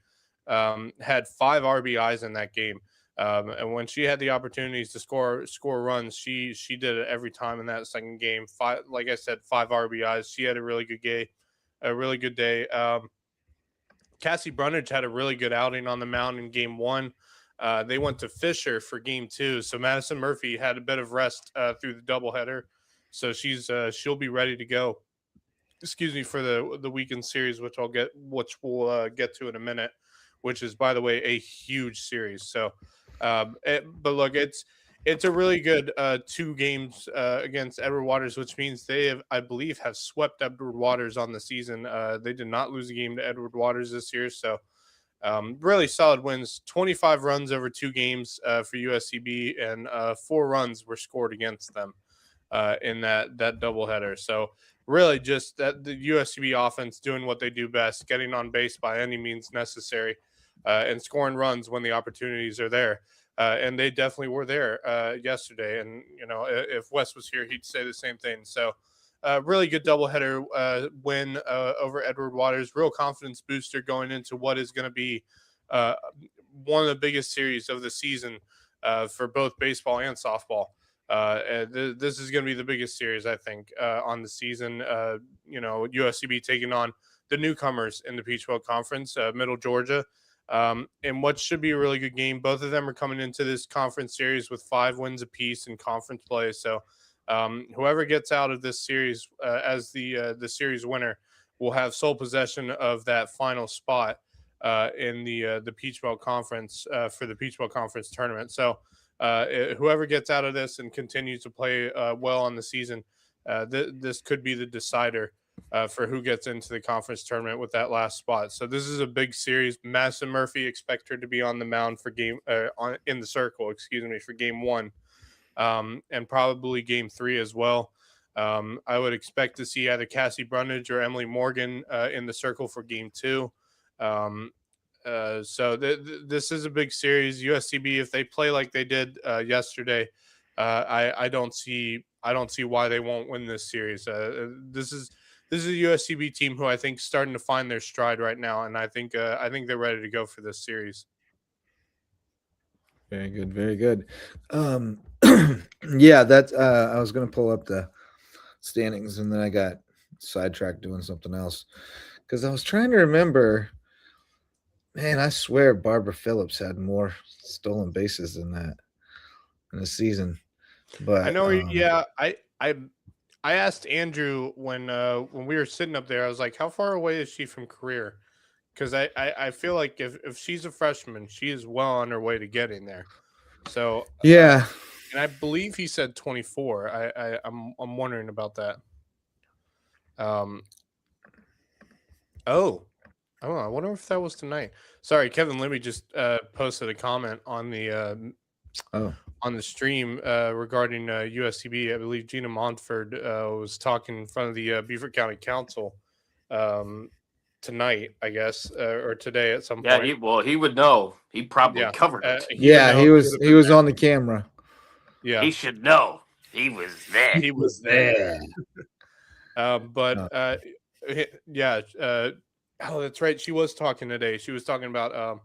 had 5 RBIs in that game. And when she had the opportunities to score runs, she did it every time in that second game. 5, like I said, 5 RBIs. She had a really good day. Cassie Brundage had a really good outing on the mound in game 1. They went to Fisher for game 2. So Madison Murphy had a bit of rest through the doubleheader. So she'll be ready to go. Excuse me, for the weekend series, which we'll get to in a minute, which is, by the way, a huge series. So, but look, it's a really good 2 games against Edward Waters, which means they have, I believe, have swept Edward Waters on the season. They did not lose a game to Edward Waters this year. So really solid wins, 25 runs over 2 games for USCB, and 4 runs were scored against them in that doubleheader. So really just that the USCB offense doing what they do best, getting on base by any means necessary and scoring runs when the opportunities are there. And they definitely were there yesterday. And, if Wes was here, he'd say the same thing. So really good doubleheader win over Edward Waters. Real confidence booster going into what is going to be one of the biggest series of the season for both baseball and softball. This is going to be the biggest series, I think, on the season. USCB taking on the newcomers in the Peach Belt Conference, Middle Georgia. And what should be a really good game. Both of them are coming into this conference series with 5 wins apiece in conference play. So whoever gets out of this series as the series winner will have sole possession of that final spot in the Peach Belt Conference for the Peach Belt Conference tournament. So whoever gets out of this and continues to play well on the season, this could be the decider for who gets into the conference tournament with that last spot. So this is a big series. Madison Murphy, expect her to be on the mound for in the circle, for game 1, and probably game 3 as well. I would expect to see either Cassie Brundage or Emily Morgan in the circle for game 2. So this is a big series. USCB, if they play like they did yesterday, I don't see why they won't win this series. This is a USCB team who I think is starting to find their stride right now, and I think they're ready to go for this series. Very good, very good. Yeah, that's I was going to pull up the standings, and then I got sidetracked doing something else because I was trying to remember. Man, I swear Barbara Phillips had more stolen bases than that in the season. But I know, yeah. I asked Andrew when we were sitting up there. I was like, "How far away is she from career?" because I feel like if she's a freshman, she is well on her way to getting there. So Yeah. And I believe he said 24. I'm wondering about that. I wonder if that was tonight. Sorry, Kevin Libby just posted a comment on the on the stream regarding USCB. I believe Gina Montford was talking in front of the Beaufort County Council tonight, I guess, or today at some point. He would know. He probably covered it. He was on the camera. Yeah, he should know. He was there. He was there. Oh, that's right. She was talking today. She was talking about.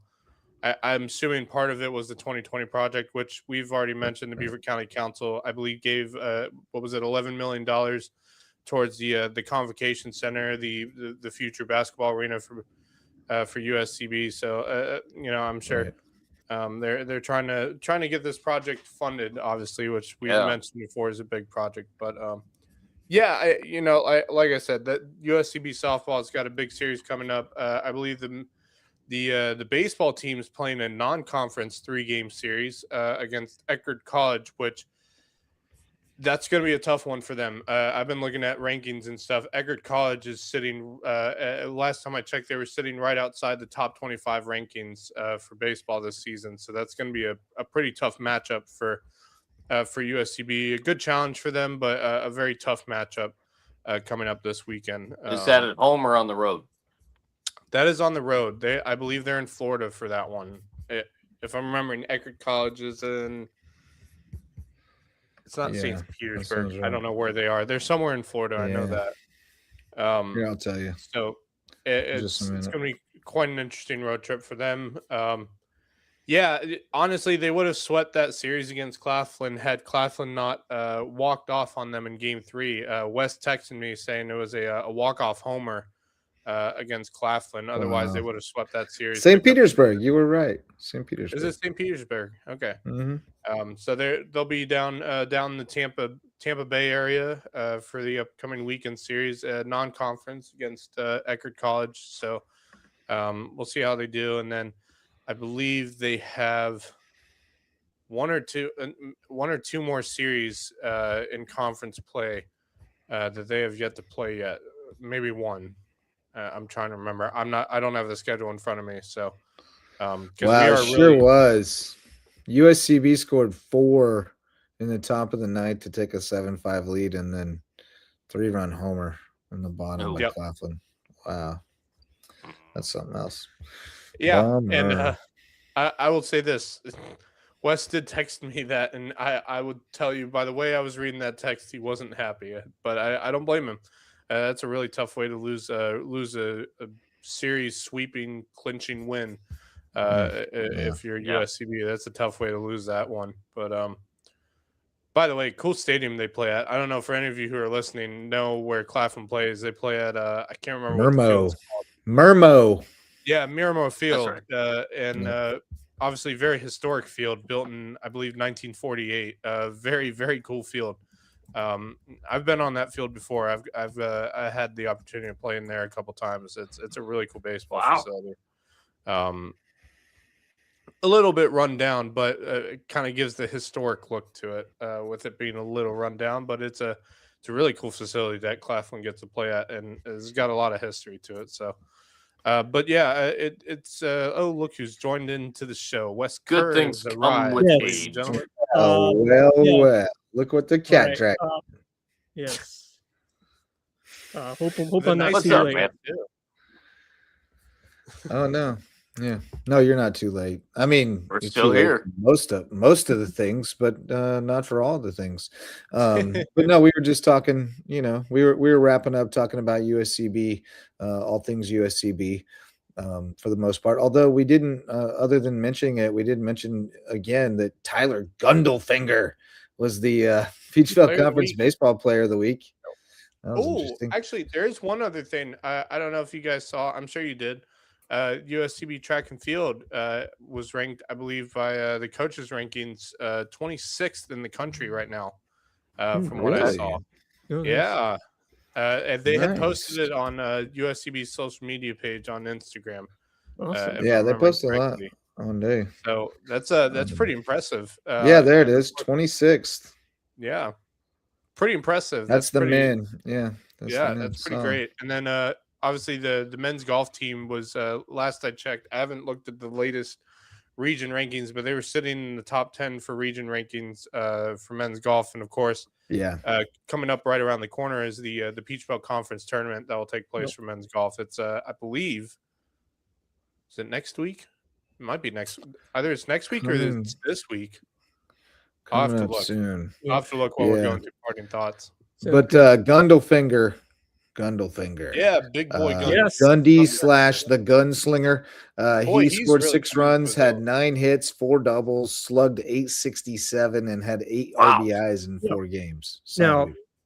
I'm assuming part of it was the 2020 project, which we've already mentioned. The Beaufort County Council, I believe, gave $11 million towards the Convocation Center, the future basketball arena for USCB. So I'm sure they're trying to get this project funded, obviously, which we've mentioned before is a big project. But like I said, that USCB softball has got a big series coming up. I believe the baseball team is playing a non-conference 3-game series against Eckerd College, which that's going to be a tough one for them. I've been looking at rankings and stuff. Eckerd College is sitting, last time I checked, they were sitting right outside the top 25 rankings for baseball this season. So that's going to be a pretty tough matchup for USCB. A good challenge for them, but a very tough matchup coming up this weekend. Is that at home or on the road? That is on the road. I believe they're in Florida for that one. If I'm remembering, Eckerd College is in. It's not St. Petersburg. Right. I don't know where they are. They're somewhere in Florida. I know that. I'll tell you. So it's going to be quite an interesting road trip for them. Honestly, they would have swept that series against Claflin had Claflin not walked off on them in Game 3. Wes texted me saying it was a walk-off homer against Claflin. Otherwise, they would have swept that series. St. Petersburg. You were right. St. Petersburg. Is it St. Petersburg? Okay. Mm-hmm. So they'll be down in the Tampa Bay area for the upcoming weekend series, non-conference against Eckerd College. So we'll see how they do, and then I believe they have one or two more series in conference play that they have yet to play yet. Maybe one. I'm trying to remember. I don't have the schedule in front of me. So, wow, it sure was. USCB scored 4 in the top of the ninth to take a 7-5 lead, and then 3-run homer in the bottom by Claflin. Wow, that's something else. Yeah, and I will say this. Wes did text me that, and I would tell you, by the way I was reading that text, he wasn't happy, but I don't blame him. That's a really tough way to lose a series sweeping, clinching win. If you're USCB, that's a tough way to lose that one. But by the way, cool stadium they play at. I don't know for any of you who are listening know where Claflin plays. They play at I can't remember what the field's called. Mermo. Yeah, Miramar Field, right. Obviously very historic field built in, I believe, 1948. Very, very cool field. I've been on that field before. I had the opportunity of playing there a couple times. It's a really cool baseball facility. A little bit run down, but it kind of gives the historic look to it with it being a little run down. But it's a really cool facility that Claflin gets to play at, and it's got a lot of history to it. So. But yeah, it's look who's joined into the show. Wes Good things come with age. Well, look what the cat dragged. Yes. Hope I'm not too late. Man? Oh no, yeah, no, you're not too late. I mean, we're still here. Most of the things, but not for all the things. But no, we were just talking. We were wrapping up talking about USCB, all things USCB, for the most part. Although we didn't, other than mentioning it, we didn't mention again that Tyler Gundelfinger was the Peachville Conference Baseball Player of the Week. Oh, actually, there's one other thing. I don't know if you guys saw. I'm sure you did. USCB track and field was ranked, I believe, by the coaches' rankings, 26th in the country right now, from what I saw. And they had posted it on USCB's social media page on Instagram. Awesome. if I Yeah, they remember post a lot correctly. on day. So that's pretty impressive. Yeah, there it and is, 26th. Yeah, pretty impressive. That's the pretty, men. Yeah, that's the men. that's pretty So, great. And then obviously the men's golf team was last I checked. I haven't looked at the latest region rankings, but they were sitting in the top 10 for region rankings for men's golf. And of course, yeah, coming up right around the corner is the Peach Belt Conference tournament that will take place for men's golf. It's I believe, is it next week? It might be either it's next week or it's this week. I'll have coming to up look. soon. I'll have to look while we're going through parting thoughts. But Gundelfinger. Yeah, big boy Gundy. Yes. Gundy / the gunslinger. Boy, He he's scored really 6 coming into runs, his had own. 9 hits, 4 doubles, slugged 867, and had 8 Wow. RBIs in Yeah. 4 games.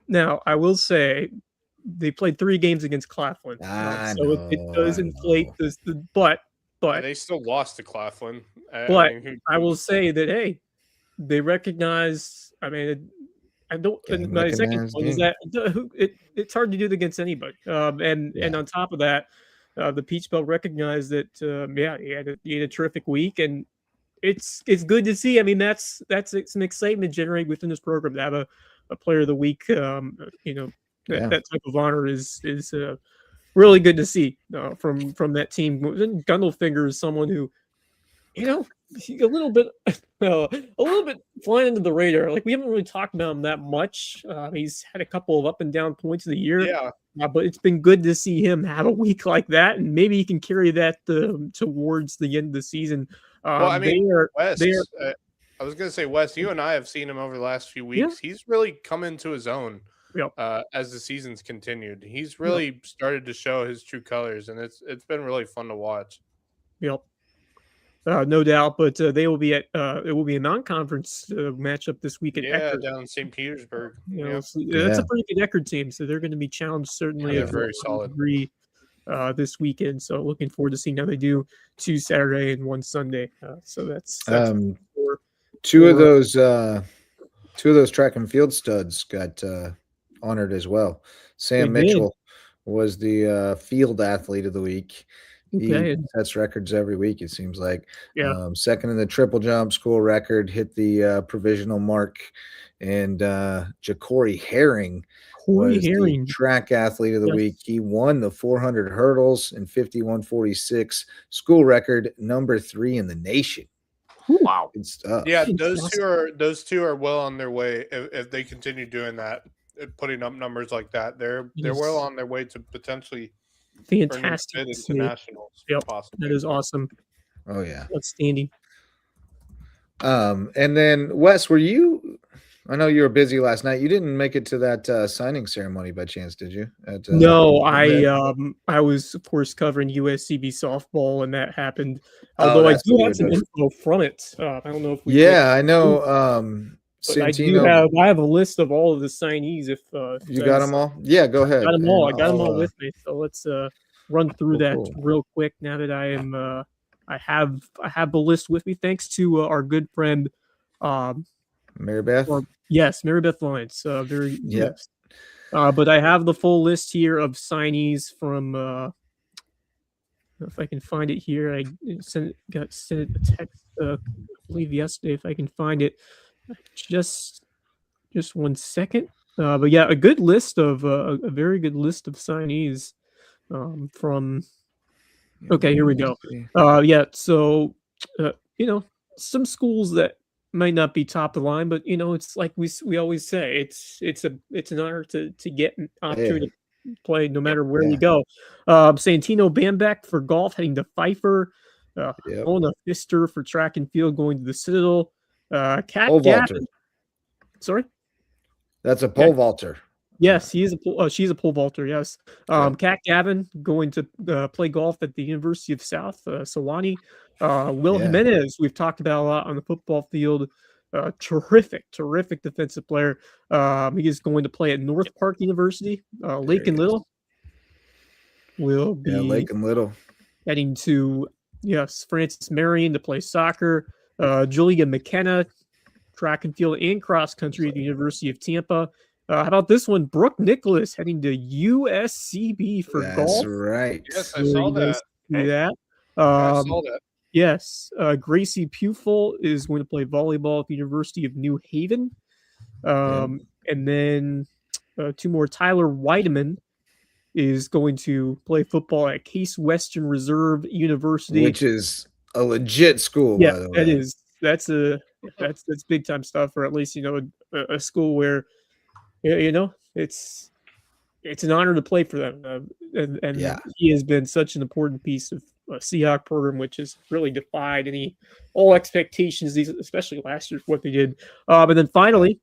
Now I will say they played 3 games against Claflin, I so it does inflate this. But They still lost to Claflin. But I will say that they recognize. I mean, I don't. Gotta My second recognize point is game. that it's hard to do it against anybody. And on top of that, the Peach Belt recognized that. He had a terrific week, and it's good to see. I mean, that's some excitement generated within this program to have a player of the week. That type of honor is really good to see from that team. Gundelfinger is someone who, a little bit flying under the radar. Like, we haven't really talked about him that much. He's had a couple of up and down points of the year. Yeah. But it's been good to see him have a week like that, and maybe he can carry that towards the end of the season. Well, I mean, Wes, they are I was going to say, Wes, you and I have seen him over the last few weeks. Yeah. He's really come into his own Yep. As the season's continued. He's really started to show his true colors, and it's been really fun to watch. Yep. No doubt, but it will be a non-conference matchup this week at Eckerd. Down in St. Petersburg. That's a pretty good Eckerd team, so they're going to be challenged certainly. They're very solid. This weekend, so looking forward to seeing how they do 2 Saturday and 1 Sunday. So that's two of those track and field studs got honored as well. Sam Mitchell was the field athlete of the week. He sets records every week, it seems like. Yeah. Second in the triple jump, school record, hit the provisional mark. And Ja'Cory Herring was the track athlete of the week. He won the 400 hurdles in 51:46, school record number 3 in the nation. Wow. Good stuff. Yeah, those two are well on their way if they continue doing that, putting up numbers like that. They're well on their way to potentially fantastic internationals. Yep. Possibly. That is awesome. Oh yeah. Outstanding. And then Wes, I know you were busy last night. You didn't make it to that signing ceremony by chance, did you? No, I was of course covering USCB softball, and that happened. Although I do have some info from it. I don't know if we. Yeah, I know. I have a list of all of the signees. If you got them all, yeah, go ahead. I got them all with me. So let's run through that real quick. Now that I am, I have the list with me. Thanks to our good friend, Mary Beth. Yes, Mary Beth Lyons. Yes. But I have the full list here of signees from. If I can find it here, I sent it a text. I believe yesterday. If I can find it, just 1 second. But yeah, a good list of a very good list of signees from. Okay, here we go. So some schools that might not be top of the line, but it's like we always say, it's an honor to get an opportunity to play no matter where we go. Santino Bambeck for golf heading to Pfeiffer. Mona Pfister for track and field going to the Citadel. Kat Gavin. Sorry, that's a pole vaulter. Yes, she's a pole vaulter. Yes, Kat Gavin going to play golf at the University of South Sewanee. Will Jimenez, we've talked about a lot on the football field. Terrific defensive player. He is going to play at North Park University. Lake and Little will be Lake and Little heading to Francis Marion to play soccer. Julia McKenna, track and field and cross country at the University of Tampa. How about this one? Brooke Nicholas heading to USCB for golf. That's right. Yes, I saw that. I Um, saw that. yes, Gracie Pufel is going to play volleyball at the University of New Haven. And then 2 more. Tyler Weideman is going to play football at Case Western Reserve University, which is a legit school, yeah, by the way. that is that's big time stuff, or at least a school where it's an honor to play for them, and Yeah. he has been such an important piece of a Seahawk program, which has really defied all expectations, especially last year, what they did. But then finally,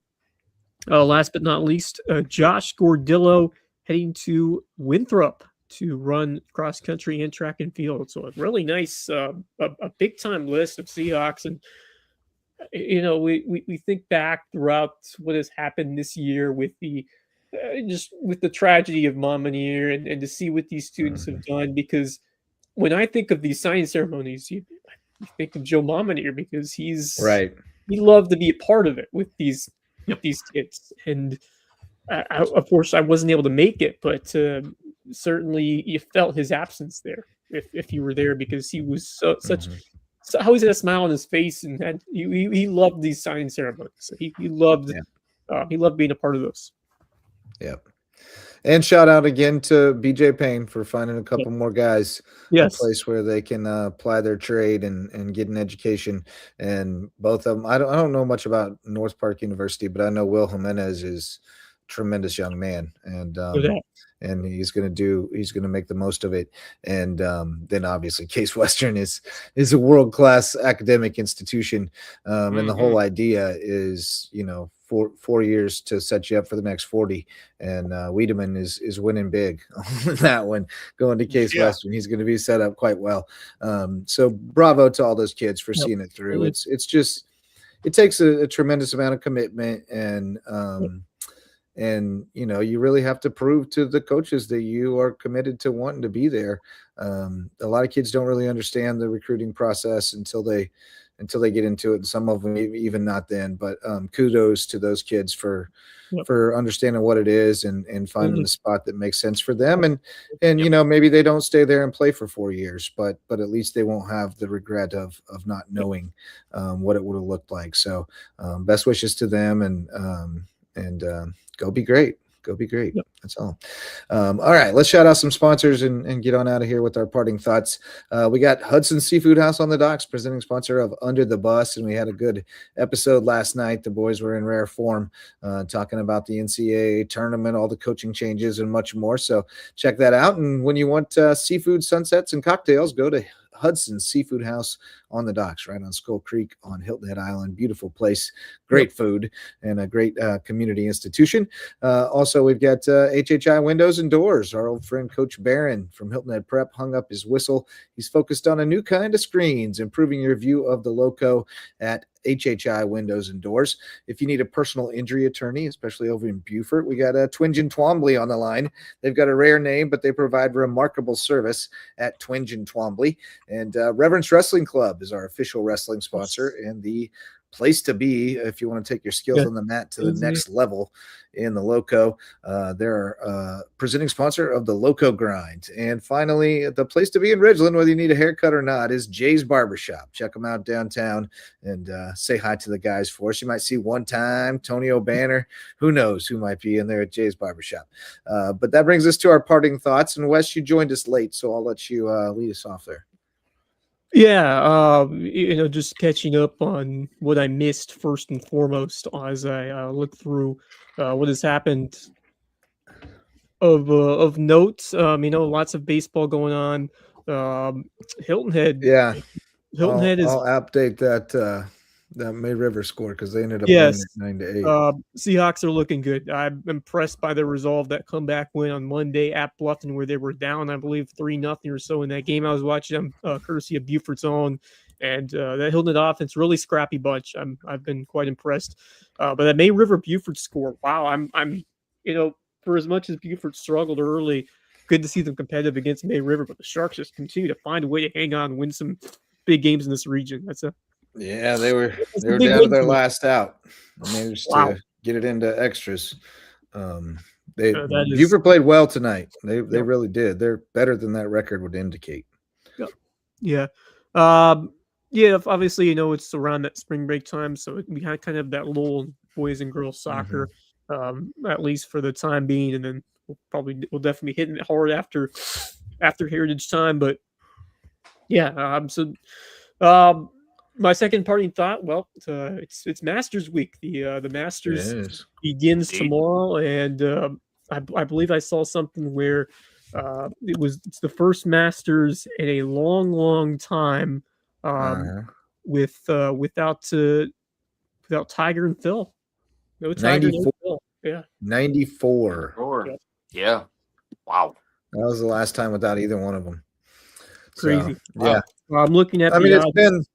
last but not least, Josh Gordillo heading to Winthrop to run cross country and track and field. So a really nice, a big time list of Seahawks. And we think back throughout what has happened this year with the just with the tragedy of Montminier, and to see what these students have done. Because when I think of these signing ceremonies, you think of Joe Montminier, because he loved to be a part of it with these kids. And of course, I wasn't able to make it, but certainly you felt his absence there if you were there, because he was such. So always had a smile on his face, and he loved these signing ceremonies. He loved being a part of those. Yep. And shout out again to BJ Payne for finding a couple more guys, a place where they can apply their trade and get an education. And both of them, I don't know much about North Park University, but I know Will Jimenez is a tremendous young man, and he's going to make the most of it. And then obviously Case Western is a world-class academic institution. And the whole idea is, 4 years to set you up for the next 40. And Wiedemann is winning big on that one, going to Case Western. He's going to be set up quite well. So bravo to all those kids for seeing it through. It's just, it takes a tremendous amount of commitment, and you really have to prove to the coaches that you are committed to wanting to be there. A lot of kids don't really understand the recruiting process until they get into it, and some of them even not then. But kudos to those kids for understanding what it is and finding the spot that makes sense for them. And maybe they don't stay there and play for 4 years, but at least they won't have the regret of not knowing what it would have looked like. So best wishes to them, and go be great. Go be great. Yep. That's all. All right, let's shout out some sponsors and get on out of here with our parting thoughts. We got Hudson Seafood House on the Docks, presenting sponsor of Under the Bus, and we had a good episode last night. The boys were in rare form, talking about the NCAA tournament, all the coaching changes, and much more. So check that out. And when you want seafood sunsets and cocktails, go to Hudson Seafood House on the Docks, right on Skull Creek on Hilton Head Island. Beautiful place, great food, and a great community institution. Also, we've got HHI Windows and Doors. Our old friend Coach Barron from Hilton Head Prep hung up his whistle. He's focused on a new kind of screens, improving your view of the Lowco at HHI Windows and Doors. If you need a personal injury attorney, especially over in Beaufort, we got Twinge and Twombly on the line. They've got a rare name, but they provide remarkable service at Twinge and Twombly. And Reverence Wrestling Club is our official wrestling sponsor, and the place to be if you want to take your skills on the mat to the next level in the Lowco. They're presenting sponsor of the Lowco Grind. And finally, the place to be in Ridgeland, whether you need a haircut or not, is Jay's Barbershop. Check them out downtown and say hi to the guys for us. You might see one time Tony O'Banner. Who knows who might be in there at Jay's Barbershop. But that brings us to our parting thoughts. And Wes, you joined us late, so I'll let you lead us off there. Yeah, just catching up on what I missed first and foremost as I look through what has happened of note. Lots of baseball going on. Hilton Head. Yeah, Hilton Head is. I'll update that May River score because they ended up winning it 9-8. Seahawks are looking good. I'm impressed by the resolve. That comeback win on Monday at Bluffton, where they were down, I believe, 3-0 or so in that game. I was watching them, courtesy of Beaufort's own, and that Hilton Head offense, really scrappy bunch. I've been quite impressed. But that May River Beaufort score, wow! I'm for as much as Beaufort struggled early, good to see them competitive against May River, but the Sharks just continue to find a way to hang on and win some big games in this region. Yeah, they were down to their last out. Managed to get it into extras. Beaufort played well tonight. They really did. They're better than that record would indicate. Yeah. Obviously, it's around that spring break time, so we had kind of that lull in boys and girls soccer, at least for the time being, and then we'll definitely be hitting it hard after Heritage time. But yeah, my second parting thought, well, it's Masters week. The Masters Yes. begins Indeed. tomorrow, and I believe I saw something where it's the first Masters in a long, long time without Tiger and Phil. No Tiger, no 94. Phil. Yeah, 94. Sure. Yep. Yeah. Wow. That was the last time without either one of them. Crazy. So, yeah. I'm looking at I the mean, odds.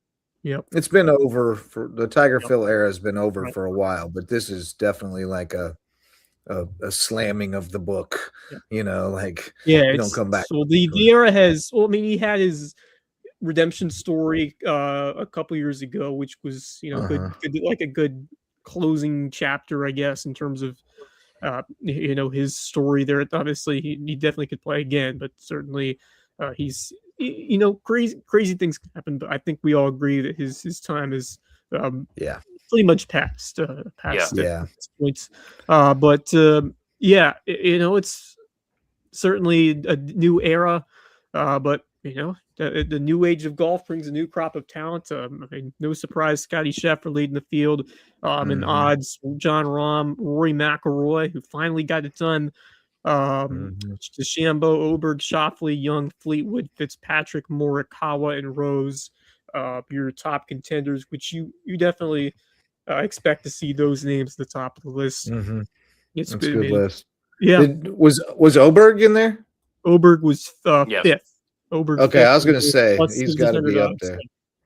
Yep. it's been over for the Tiger Yep. Phil era has been over Right. for a while, but this is definitely like a slamming of the book. Yep. You don't come back. So the era has. Well, I mean, he had his redemption story a couple years ago, which was good, like a good closing chapter, I guess, in terms of his story there. Obviously, he definitely could play again, but certainly he's crazy things can happen. But I think we all agree that his time is pretty much past at this point. It's certainly a new era, but the new age of golf brings a new crop of talent. I mean, no surprise, Scotty Scheffler leading the field in odds. John Rahm, Rory McIlroy, who finally got it done. DeChambeau, Oberg, Schauffele, Young, Fleetwood, Fitzpatrick, Morikawa, and Rose. Your top contenders, which you definitely expect to see those names at the top of the list. It's a good list. Yeah. Was Oberg in there? Oberg was Yes. fifth. Oberg. Okay, I was going to fifth, say plus he's got to be up $1,600 there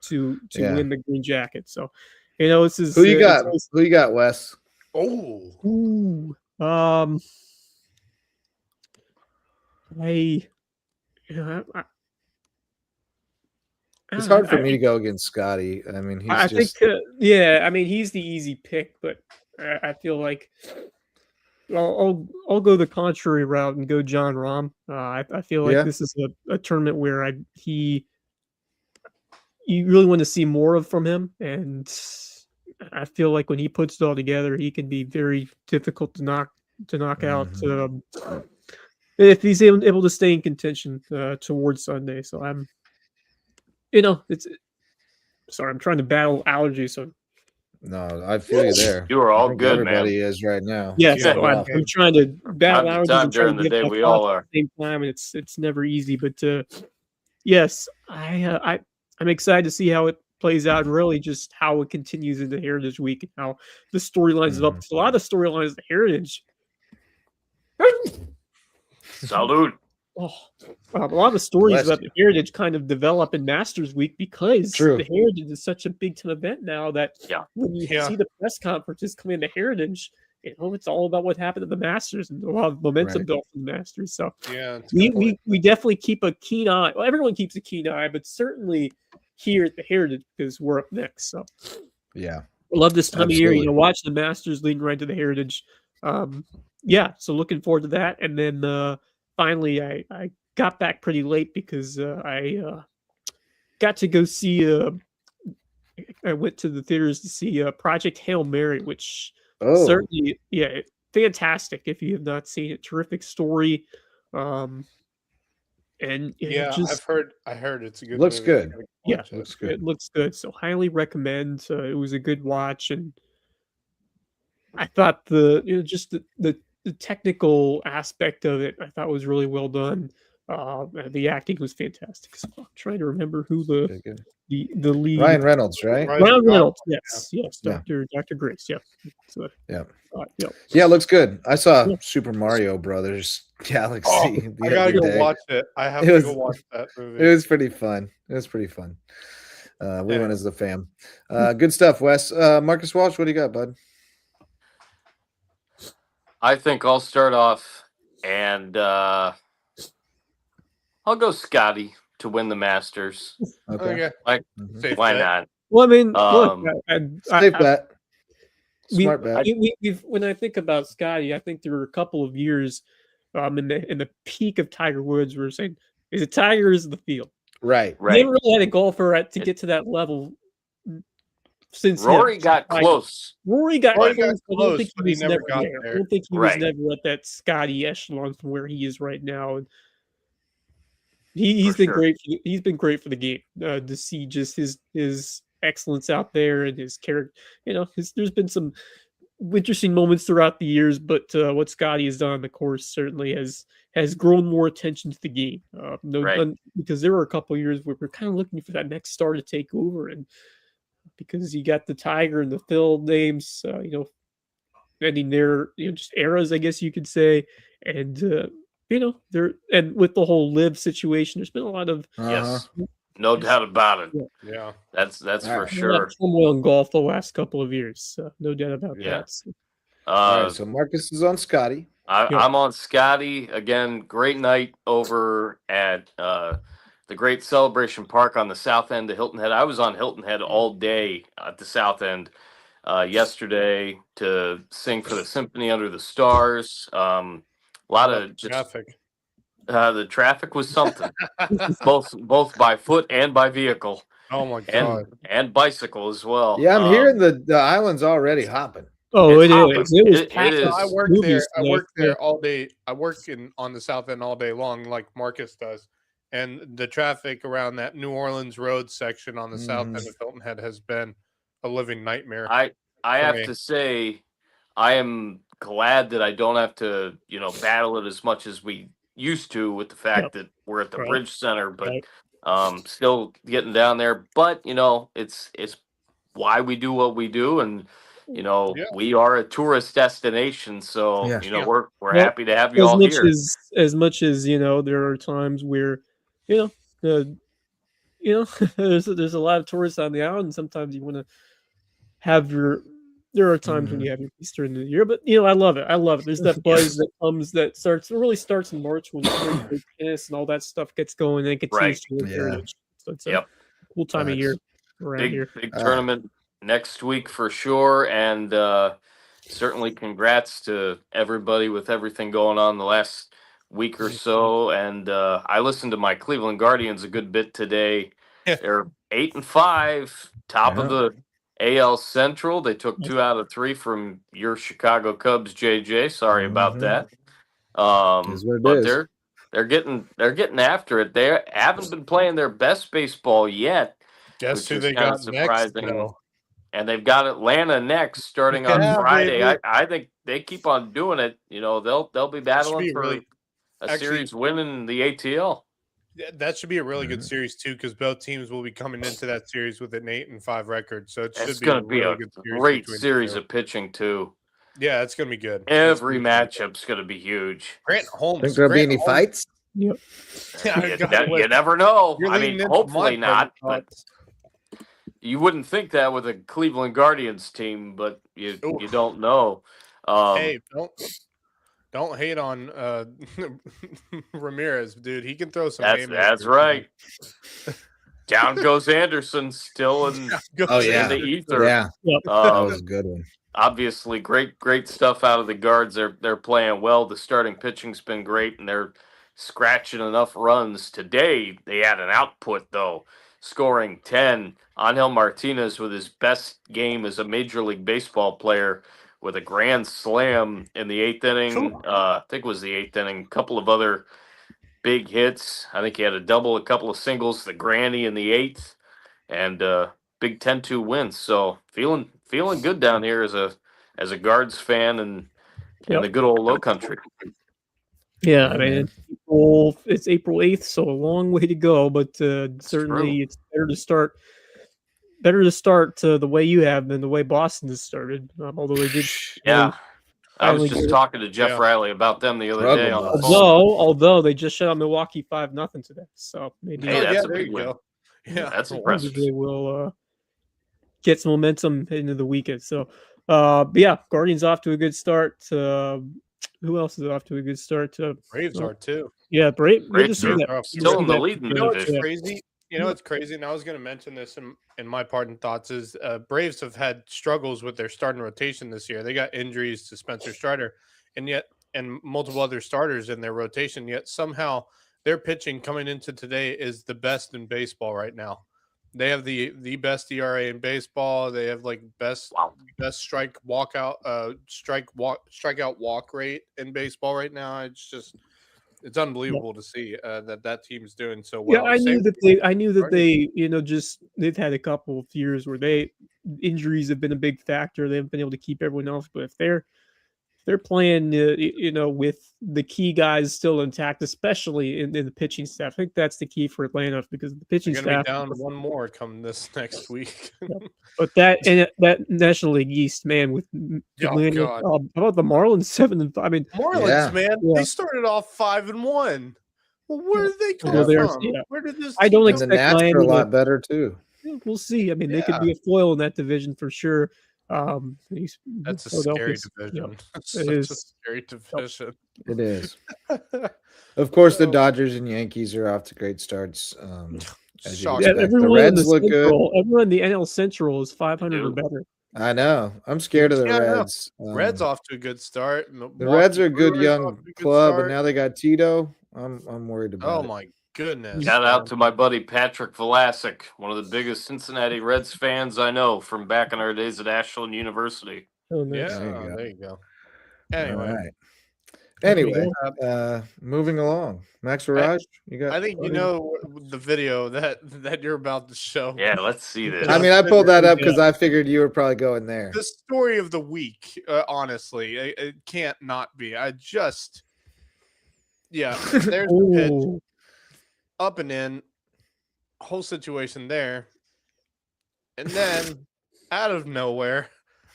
to win the green jacket. So, this is who you got. Who you got, Wes? Ooh. It's hard for me to go against Scotty. I mean, I think he's the easy pick, but I feel like I'll go the contrary route and go John Rahm. I feel like this is a tournament where you really want to see more from him, and I feel like when he puts it all together, he can be very difficult to knock out if he's able to stay in contention towards Sunday. So I'm trying to battle allergies, so. No, I feel you there. You are all good, everybody man. is right now. Yeah, so I'm trying to battle Time allergies and during the day, we all are. at the same time, and it's never easy. But yes, I'm excited to see how it plays out, and really just how it continues into Heritage Week and how the storylines develop. A lot of the storylines of Heritage. Salute. A lot of the stories about the Heritage kind of develop in Masters Week because the Heritage is such a big time event now that when you see the press conferences come into Heritage, it's all about what happened at the Masters and a lot of momentum built from the Masters. So we definitely keep a keen eye. Well, everyone keeps a keen eye, but certainly here at the Heritage because we're up next. So I love this time of year. Watch the Masters leading right to the Heritage. So looking forward to that, and then. Finally, I got back pretty late because I got to go see. I went to the theaters to see Project Hail Mary, which certainly, fantastic. If you have not seen it, terrific story. And I heard it's a good. Looks movie. good. Looks good. It looks good. So highly recommend. It was a good watch, and I thought the technical aspect of it, I thought was really well done. The acting was fantastic. So I'm trying to remember who the lead. Ryan Reynolds, right? Ryan Reynolds. Yes. Dr. Grace. Yeah. So, looks good. I saw Super Mario Brothers Galaxy. I gotta go watch it. I have to go watch that movie. It was pretty fun. We went as the fam. Good stuff, Wes. Marcus Walsh, what do you got, bud? I think I'll start off, and I'll go Scotty to win the Masters. Okay. Why not? Well, I mean, look, safe bet. Smart bet. When I think about Scotty, I think there were a couple of years in the peak of Tiger Woods where we're saying, is it Tiger or is it the field? Right. They haven't really had a golfer to get to that level since Rory him. got close. Rory got Rory close, got but I don't think close, but he was never never got there. I there. don't think he was Right. never at that Scotty echelon from where he is right now. And he's For been sure. great. He's been great for the game to see just his excellence out there and his character. You know, there's been some interesting moments throughout the years, but what Scotty has done on the course certainly has grown more attention to the game. Right. Because there were a couple of years where we're kind of looking for that next star to take over, and because you got the Tiger and the Phil names, ending their just eras, I guess you could say, and there and with the whole live situation, there's been a lot of Yes. No doubt about it. Yeah. That's All for right. sure. turmoil in golf the last couple of years. No doubt about Yeah. that. So, All right. So Marcus is on Scotty. I'm on Scotty again. Great night over at the Great Celebration Park on the south end of Hilton Head. I was on Hilton Head all day at the south end yesterday to sing for the Symphony Under the Stars. A lot of just traffic. the traffic was something, both by foot and by vehicle. Oh my god! And bicycle as well. Yeah, I'm hearing the island's already hopping. Oh, It's it hopping. is. It was It packed. is. I work Movies there. I today. work there all day. I work on the south end all day long, like Marcus does. And the traffic around that New Orleans Road section on the south end of Hilton Head has been a living nightmare. I have to say, I am glad that I don't have to, battle it as much as we used to with the fact that we're at the Right. Bridge Center, but still getting down there. But it's why we do what we do, and we are a tourist destination, so we're happy to have you all here. As much as there are times where there's a lot of tourists on the island, and sometimes you want to have there are times when you have your peace during the year, but I love it. There's that buzz that comes that really starts in March when tennis and all that stuff gets going, and it continues to heritage. So it's a cool time of year around here. Big tournament next week for sure, and certainly congrats to everybody with everything going on the last week or so. And I listened to my Cleveland Guardians a good bit today. They're 8-5, top of the AL Central. They took 2 out of 3 from your Chicago Cubs, JJ. Sorry about that. But they're getting after it. They haven't been playing their best baseball yet. Guess who they got next? And they've got Atlanta next, starting on Friday. I think they keep on doing it. They'll be battling for a series win in the ATL. That should be a really good series too, because both teams will be coming into that series with an 8-5 record. So it's going to be a great series of pitching too. Yeah, it's going to be good. Every matchup's going to be huge. Grant Holmes. Think there'll be any fights? Yep. You never know. I mean, hopefully not. But you wouldn't think that with a Cleveland Guardians team, but you don't know. Hey, don't hate on Ramirez, dude. He can throw some. That's right. Down goes Anderson, still in the ether. Yeah, that was a good one. Obviously, great stuff out of the guards. They're playing well. The starting pitching's been great, and they're scratching enough runs. Today, they had an output, though, scoring 10. Angel Martinez with his best game as a Major League Baseball player with a grand slam in the 8th inning. I think it was the 8th inning. A couple of other big hits. I think he had a double, a couple of singles, the granny in the 8th, and big 10-2 wins. So feeling good down here as a Guards fan and in the good old Low Country. Yeah, I mean it's April 8th, so a long way to go, but certainly it's better to start the way you have than the way Boston has started. Although they did, I was just talking to Jeff Riley about them the other day. Although they just shut out Milwaukee 5-0 today, so maybe that's a big win. Yeah, that's impressive. They will get some momentum into the weekend. So, Guardians off to a good start. Who else is off to a good start? Braves are too. Yeah, Braves still in the lead in the division. Crazy. It's crazy, and I was going to mention this in my parting thoughts is Braves have had struggles with their starting rotation this year. They got injuries to Spencer Strider and multiple other starters in their rotation, yet somehow their pitching coming into today is the best in baseball right now. They have the best ERA in baseball. They have like best strikeout walk rate in baseball right now. It's unbelievable to see that team's doing so well. Yeah, I knew that they, they've had a couple of years where injuries have been a big factor. They haven't been able to keep everyone else, but if they're playing, with the key guys still intact, especially in the pitching staff. I think that's the key for Atlanta because the pitching They're gonna staff be down one more come this next week. But that National League East, man, with Atlanta, God. how about the Marlins 7-5? I mean, Marlins, man, they started off 5-1. Well, where did they come from? Where did this? I don't And the expect Nats are a Miami lot better too. We'll see. I mean, they could be a foil in that division for sure. That's a scary division. It is a scary division. It is. Of course, the Dodgers and Yankees are off to great starts. As you expect. The Reds look good. Everyone in the NL Central is 500 or better. I know. I'm scared of the Reds. Reds off to a good start. The Reds are a good young club, and now they got Tito. I'm worried about it. Oh my goodness! Shout out to my buddy Patrick Vlasic, one of the biggest Cincinnati Reds fans I know from back in our days at Ashland University. Oh, nice. Yeah, there you go. Anyway. Anyway, moving along. Max Farage, you got? I think the video that you're about to show. Yeah, let's see this. I mean, I pulled that up because I figured you were probably going there. The story of the week, honestly, it can't not be. There's the pitch, up and in, whole situation there, and then out of nowhere.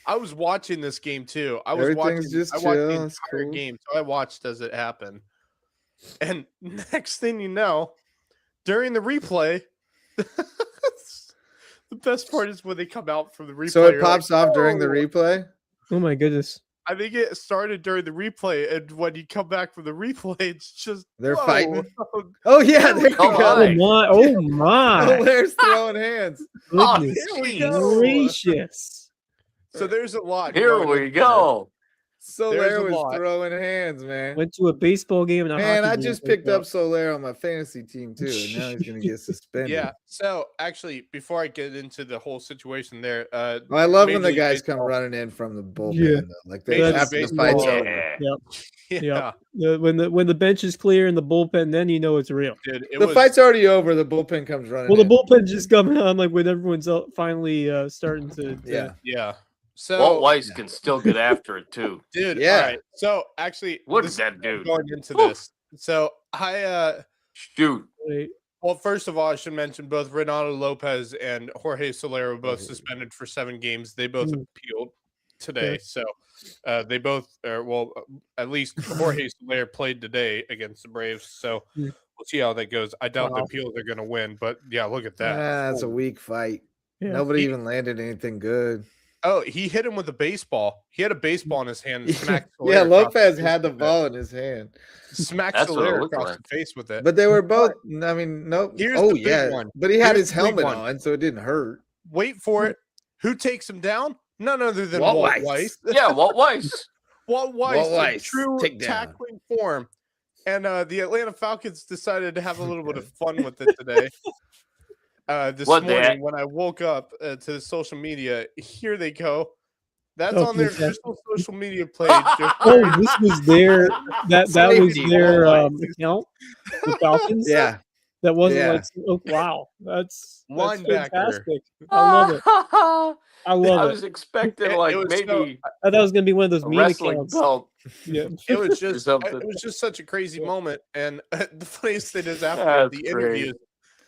I was watching this game too. I watched the entire game, so I watched as it happened. And next thing you know, during the replay, the best part is when they come out from the replay. So it pops off during the replay? Oh my goodness. I think it started during the replay, and when you come back from the replay, it's just they're fighting. Oh yeah, there you go. Oh my! Solaire's throwing hands. Goodness gracious! So there's a lot. Here we go. Solaire was throwing hands, man. Went to a baseball game. And I just picked up Solaire on my fantasy team too, and now he's going to get suspended. Yeah. So actually, before I get into the whole situation there, I love when the guys come running in from the bullpen. Yeah. Though. Like they after the fight's over. Yeah. When the bench is clear and the bullpen, then you know it's real. Dude, the fight's already over. The bullpen comes running. Well, the bullpen just coming on like when everyone's finally starting to. Yeah. So Walt Weiss can still get after it too, dude. Yeah. All right. So actually, what is that dude going into this? So shoot. Well, first of all, I should mention both Renato Lopez and Jorge Soler were both suspended for 7 games. They both appealed today, so they both at least Jorge Soler played today against the Braves. So we'll see how that goes. I doubt the appeals are going to win, but yeah, look at that. That's a weak fight. Yeah. Nobody even landed anything good. Oh, he hit him with a baseball. He had a baseball in his hand. Yeah, Lopez had the ball in his hand. Smacked Soler across the face with it. But they were both. I mean, no. Here's the big one. But he had his helmet on, so it didn't hurt. Wait for it. Who takes him down? None other than Walt Weiss. Yeah, Walt Weiss. Walt Weiss, true tackling form. And the Atlanta Falcons decided to have a little bit of fun with it today. This morning when I woke up to the social media, here they go. That's on their official social media page. Oh, this was their that was their account. The Falcons. Yeah, that wasn't like. Oh wow, that's fantastic. I love it. I was expecting maybe. I thought it was gonna be one of those meme accounts. Belt. Yeah, it was just such a crazy moment. And the funniest thing is after the interview,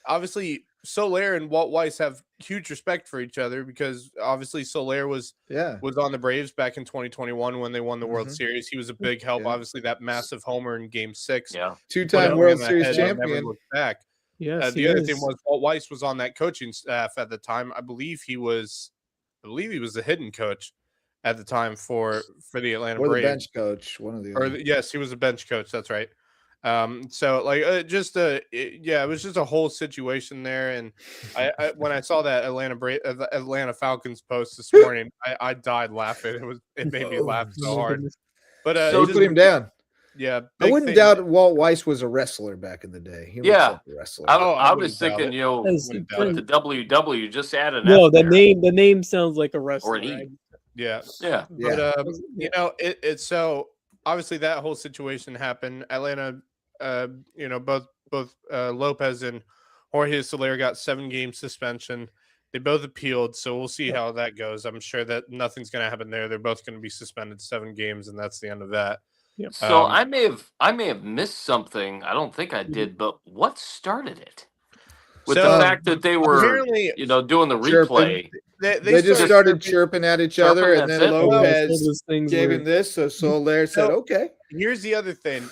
obviously. Soler and Walt Weiss have huge respect for each other because obviously Soler was on the Braves back in 2021 when they won the World Series. He was a big help. Obviously, that massive homer in Game 6. Yeah, 2-time World Series champion. Back. Yes, the other thing was Walt Weiss was on that coaching staff at the time. I believe he was a hidden coach at the time for the Atlanta Braves. Or the bench coach, one of the other. Yes, he was a bench coach. That's right. So like it was just a whole situation there, and I when I saw that Atlanta Falcons post this morning, I died laughing. It made me laugh so hard. But so put him down. Yeah, I wouldn't doubt Walt Weiss was a wrestler back in the day. He looks Yeah. like a wrestler. I was wouldn't doubt thinking, it. with the WW, just add an No, F the there. name sounds like a Or wrestler. an E. Yeah. Yeah. But it's so obviously that whole situation happened. Atlanta, both Lopez and Jorge Soler got 7-game suspension. They both appealed, so we'll see how that goes. I'm sure that nothing's going to happen there. They're both going to be suspended 7 games, and that's the end of that. Yep. So I may have missed something. I don't think I did, but what started it? With the fact that they were apparently, doing the replay. They just started chirping at each other, and then Lopez gave him this, so Soler said, "Okay." Here's the other thing.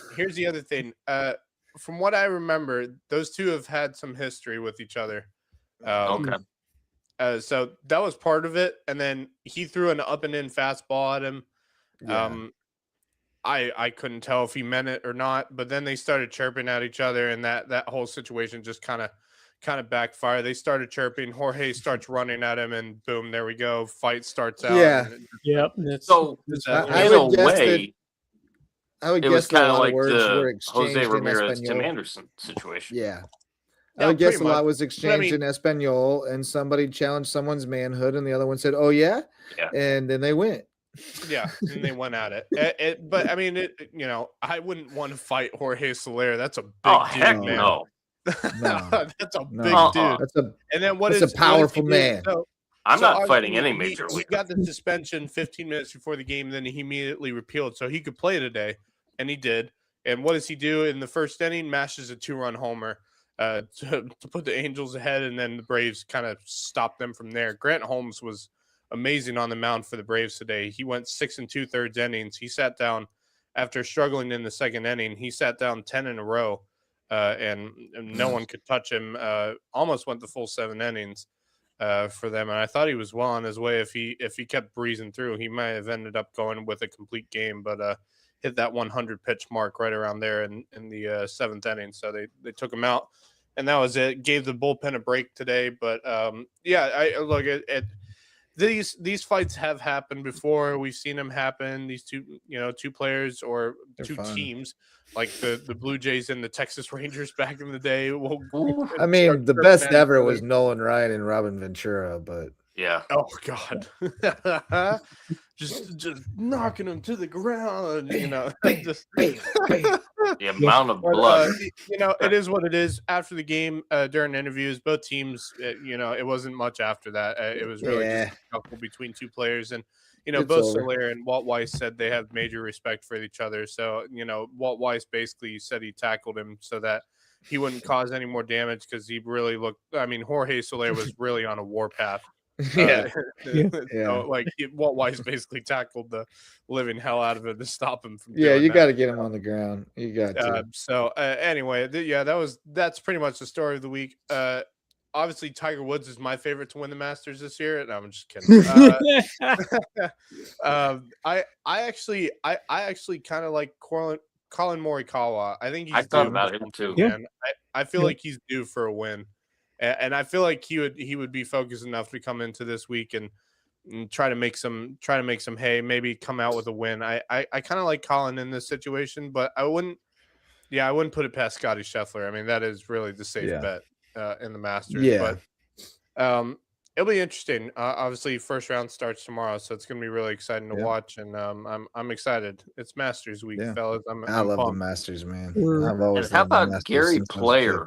From what I remember, those two have had some history with each other. Okay. So that was part of it, and then he threw an up and in fastball at him. Yeah. I couldn't tell if he meant it or not, but then they started chirping at each other, and that whole situation just kind of backfired. They started chirping. Jorge starts running at him, and boom, there we go. Fight starts out. Yeah. Yep. So I would guess that. I would it was guess kind a of lot like of words were the exchanged Jose in Ramirez, Tim Espanol. Anderson situation. Yeah. I Yeah, would guess pretty a lot much. was exchanged in Espanol, and somebody challenged someone's manhood, and the other one said, "Oh yeah," and then they went. Yeah, and they went at it. But I mean, I wouldn't want to fight Jorge Soler. That's a big dude, heck man. no. That's a big dude. That's a and then that's a powerful man. I'm not fighting obviously any major He league. got the suspension 15 minutes before the game, then he immediately repealed, so he could play today, and he did. And what does he do in the first inning? Mashes a 2-run homer to put the Angels ahead, and then the Braves kind of stopped them from there. Grant Holmes was amazing on the mound for the Braves today. He went 6 2/3 innings. He sat down after struggling in the second inning. He sat down 10 in a row, and no one could touch him. Almost went the full 7 innings for them, and I thought he was well on his way. If he kept breezing through, he might have ended up going with a complete game, but hit that 100 pitch mark right around there in the 7th inning. So they took him out, and that was it. Gave the bullpen a break today, but I look at these fights have happened before. We've seen them happen. These two players or two teams, like the Blue Jays and the Texas Rangers back in the day. I mean, the best ever was Nolan Ryan and Robin Ventura, but yeah. Oh God, just knocking them to the ground. The amount of blood. It is what it is. After the game, during interviews, both teams, it wasn't much after that. It was really just a couple between two players, and both Soler and Walt Weiss said they have major respect for each other. So Walt Weiss basically said he tackled him so that he wouldn't cause any more damage because he really looked. I mean, Jorge Soler was really on a warpath. So, Walt Weiss basically tackled the living hell out of him to stop him from. Yeah, you got to get him on the ground. You got to. Anyway, that's pretty much the story of the week. Obviously, Tiger Woods is my favorite to win the Masters this year. No, I'm just kidding. I actually kind of like Colin Morikawa. I think I thought about him too. Man. I feel like he's due for a win. And I feel like he would be focused enough to come into this week and try to make some hay, maybe come out with a win. I kind of like Colin in this situation, but I wouldn't put it past Scotty Scheffler. I mean, that is really the safe bet in the Masters. Yeah. But it'll be interesting. Obviously, first round starts tomorrow, so it's going to be really exciting to watch, and I'm excited. It's Masters week, fellas. I love the Masters, man. I've always how about Gary Player?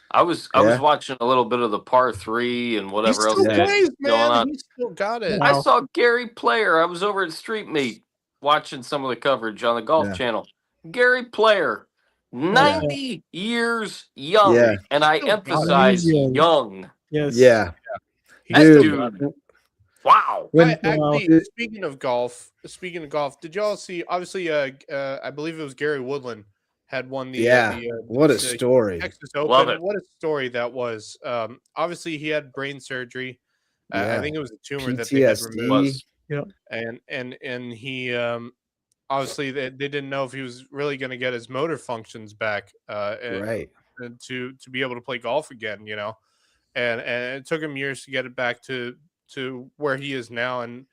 I was watching a little bit of the par 3 and whatever else plays, going on. He still got it. I saw Gary Player. I was over at Street Meet watching some of the coverage on the Golf Channel. Gary Player, 90 years young, and I emphasize young. Yes. Yeah. Dude. Wow. Actually, speaking of golf, did y'all see? Obviously, I believe it was Gary Woodland had won the what a story. Texas Open. Love it. What a story that was. Obviously he had brain surgery. I think it was a tumor that they had removed. Yeah. And he obviously they didn't know if he was really going to get his motor functions back and to be able to play golf again, And it took him years to get it back to where he is now, and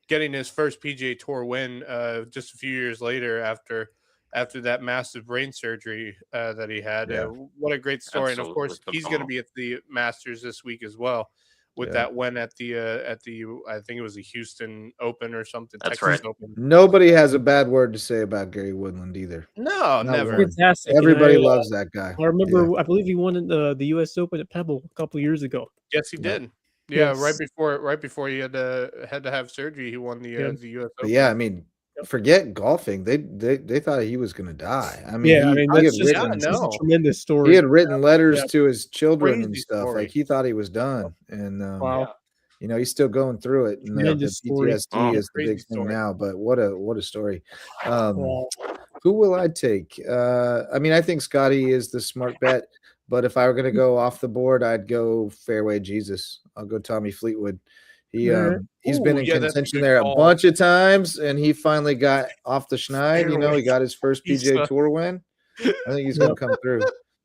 getting his first PGA Tour win just a few years later after after that massive brain surgery that he had. Yeah. What a great story! And of Absolutely course, he's going to phenomenal. be at the Masters this week as well, with that win at the I think it was the Houston Open or something. That's Texas right. Open. Nobody has a bad word to say about Gary Woodland either. No, Not never. one. Fantastic. and Everybody I, loves that guy. I remember, I believe he won the U.S. Open at Pebble a couple years ago. Yes, he Yep. did. Yeah, Yes. right before he had to have surgery, he won the U.S. But Open. yeah, I mean, forget golfing. They thought he was going to die. I mean, Yeah, I mean, he that's had just written it's a tremendous story. he had written letters Yeah. to his children and Crazy stuff. story. Like he thought he was done, and Wow. you know, he's still going through it. And the Tremendous story. PTSD is the Crazy big thing story. now. But what a story. Wow. Who will I take? I mean, I think Scotty is the smart bet. But if I were going to go off the board, I'd go fairway Jesus. I'll go Tommy Fleetwood. He's Ooh, been in yeah, that's a contention good there call. a bunch of times, and he finally got off the schneid. You know, he got his first PGA Jesus. Tour win. I think he's going to come through.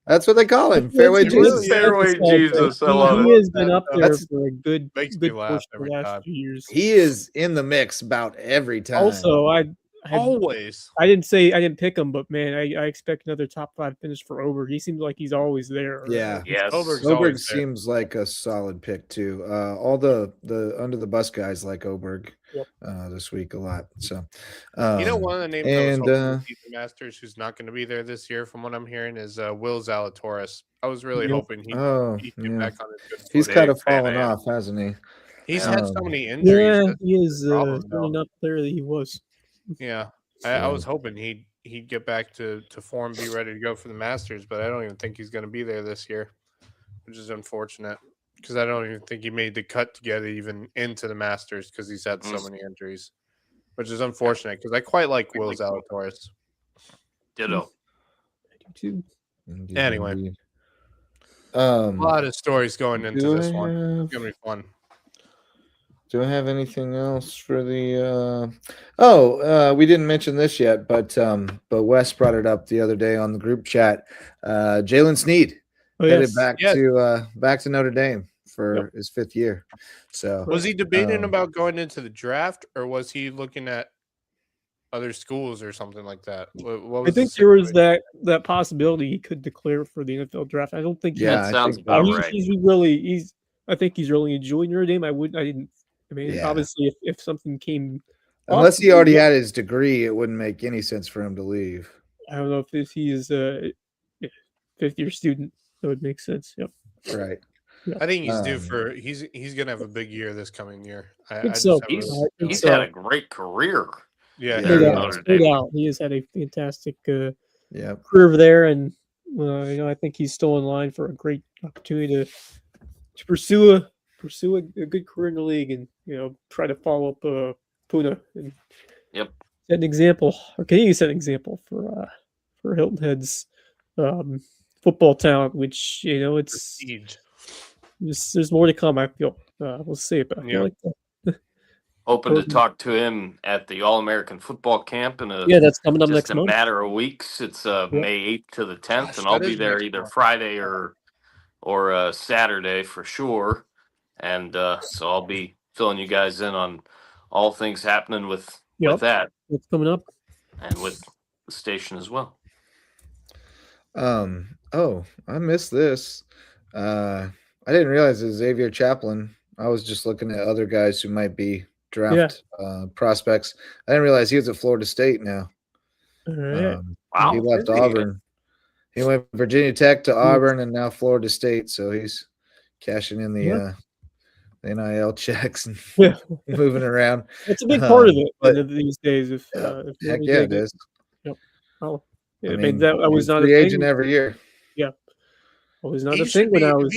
That's what they call him, It's fairway really Jesus. Fairway Jesus, I He love it. has been up there That's- for a good Makes me laugh portion of every the last time. few years. He is in the mix about every time. Also, I Always. didn't pick him, but man, I expect another top 5 finish for Oberg. He seems like he's always there. Yeah. Yes. Oberg's Oberg always there. seems like a solid pick too. All the under the bus guys like Oberg this week a lot. So You know, one of the names and, I was hoping to see the Masters who's not going to be there this year, from what I'm hearing, is Will Zalatoris. I was really hoping he'd get back on his good he's foot. kind of fallen off, hasn't he? He's had so many injuries. Yeah, That's he is the problem, certainly though. not the player that he was. Yeah, I was hoping he'd get back to form, be ready to go for the Masters, but I don't even think he's going to be there this year, which is unfortunate because I don't even think he made the cut to get even into the Masters because he's had so many injuries, which is unfortunate because I quite like Will Zalatoris. Ditto. I do too. Anyway, a lot of stories going into this one. It's going to be fun. Do I have anything else for the we didn't mention this yet, but Wes brought it up the other day on the group chat. Jalen Sneed headed back to Notre Dame for his 5th year. So was he debating about going into the draft, or was he looking at other schools or something like that? What was I think there was that possibility he could declare for the NFL draft. I don't think That sounds about right. I think he's really enjoying Notre Dame. Obviously if something came unless he already had his degree, it wouldn't make any sense for him to leave. I don't know if he is a 5th-year student, that would make sense. Yep. Right. Yeah. I think he's due for he's gonna have a big year this coming year. I think just so. have He's had a great career. Yeah, He has had a fantastic career there, and I think he's still in line for a great opportunity to pursue a good career in the league, and try to follow up Puna and set an example, or can you set an example for Hilton Head's football talent, which there's more to come. I feel we'll see, but I feel like hoping to talk to him at the All-American Football Camp in that's coming up next month. matter of weeks. It's May 8th to the 10th, and I'll be there either Friday or Saturday for sure. And so I'll be filling you guys in on all things happening with that. What's coming up, and with the station as well. I missed this. I didn't realize it was Xavier Chaplin. I was just looking at other guys who might be draft prospects. I didn't realize he was at Florida State now. All right. Wow. He left Auburn. He went Virginia Tech to Auburn and now Florida State. So he's cashing in the NIL checks and moving around. It's a big part of it these days. Heck yeah, it is. Yep. Oh, I mean, that was not a free thing. agent every year. Yeah. It was not a thing when I was.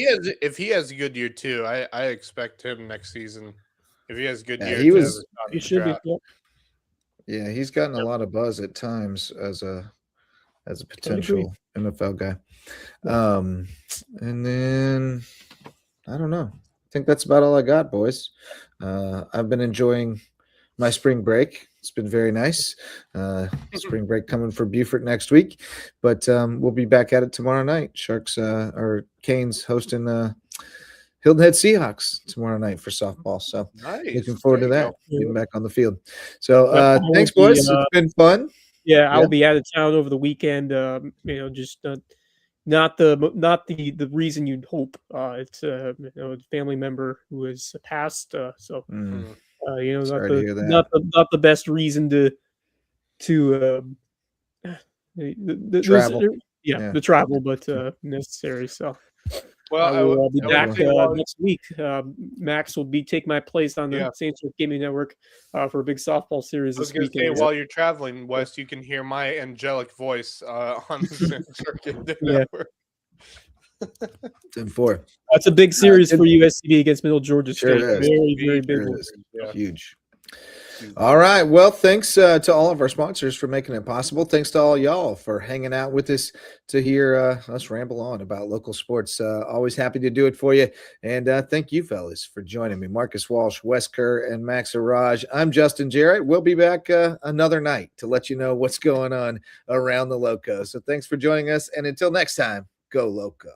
If he has a good year too, I expect him next season. If he has a good year, he should be. Yep. Yeah, he's gotten a lot of buzz at times as a potential NFL guy. And then I don't know. I think that's about all I got, boys. I've been enjoying my spring break. It's been very nice. Spring break coming for Beaufort next week, but we'll be back at it tomorrow night. Sharks or Canes hosting Hilton Head Seahawks tomorrow night for softball. So looking forward to that. Getting back on the field. So thanks, boys. It's been fun. Yeah, Yeah. I'll be out of town over the weekend. Just not the reason you'd hope. It's a family member who has passed. So Mm, not sorry to hear that. not the best reason to Travel. yeah, Yeah. the travel, but necessary. So Well, I will be I back would say while, next week. Max will be taking my place on the yeah, Saints Gaming Network for a big softball series I was this going to say, weekend. while you're traveling, Wes, you can hear my angelic voice on the Circuit Yeah. Network. 10-4. That's a big series good. for USCB against Middle Georgia Sure State. it is. Very, very big Sure one. is. Yeah. Huge. All right. Well, thanks to all of our sponsors for making it possible. Thanks to all y'all for hanging out with us to hear us ramble on about local sports. Always happy to do it for you. And thank you, fellas, for joining me. Marcus Walsh, Wes Kerr, and Max Araj. I'm Justin Jarrett. We'll be back another night to let you know what's going on around the Loco. So thanks for joining us. And until next time, go Loco.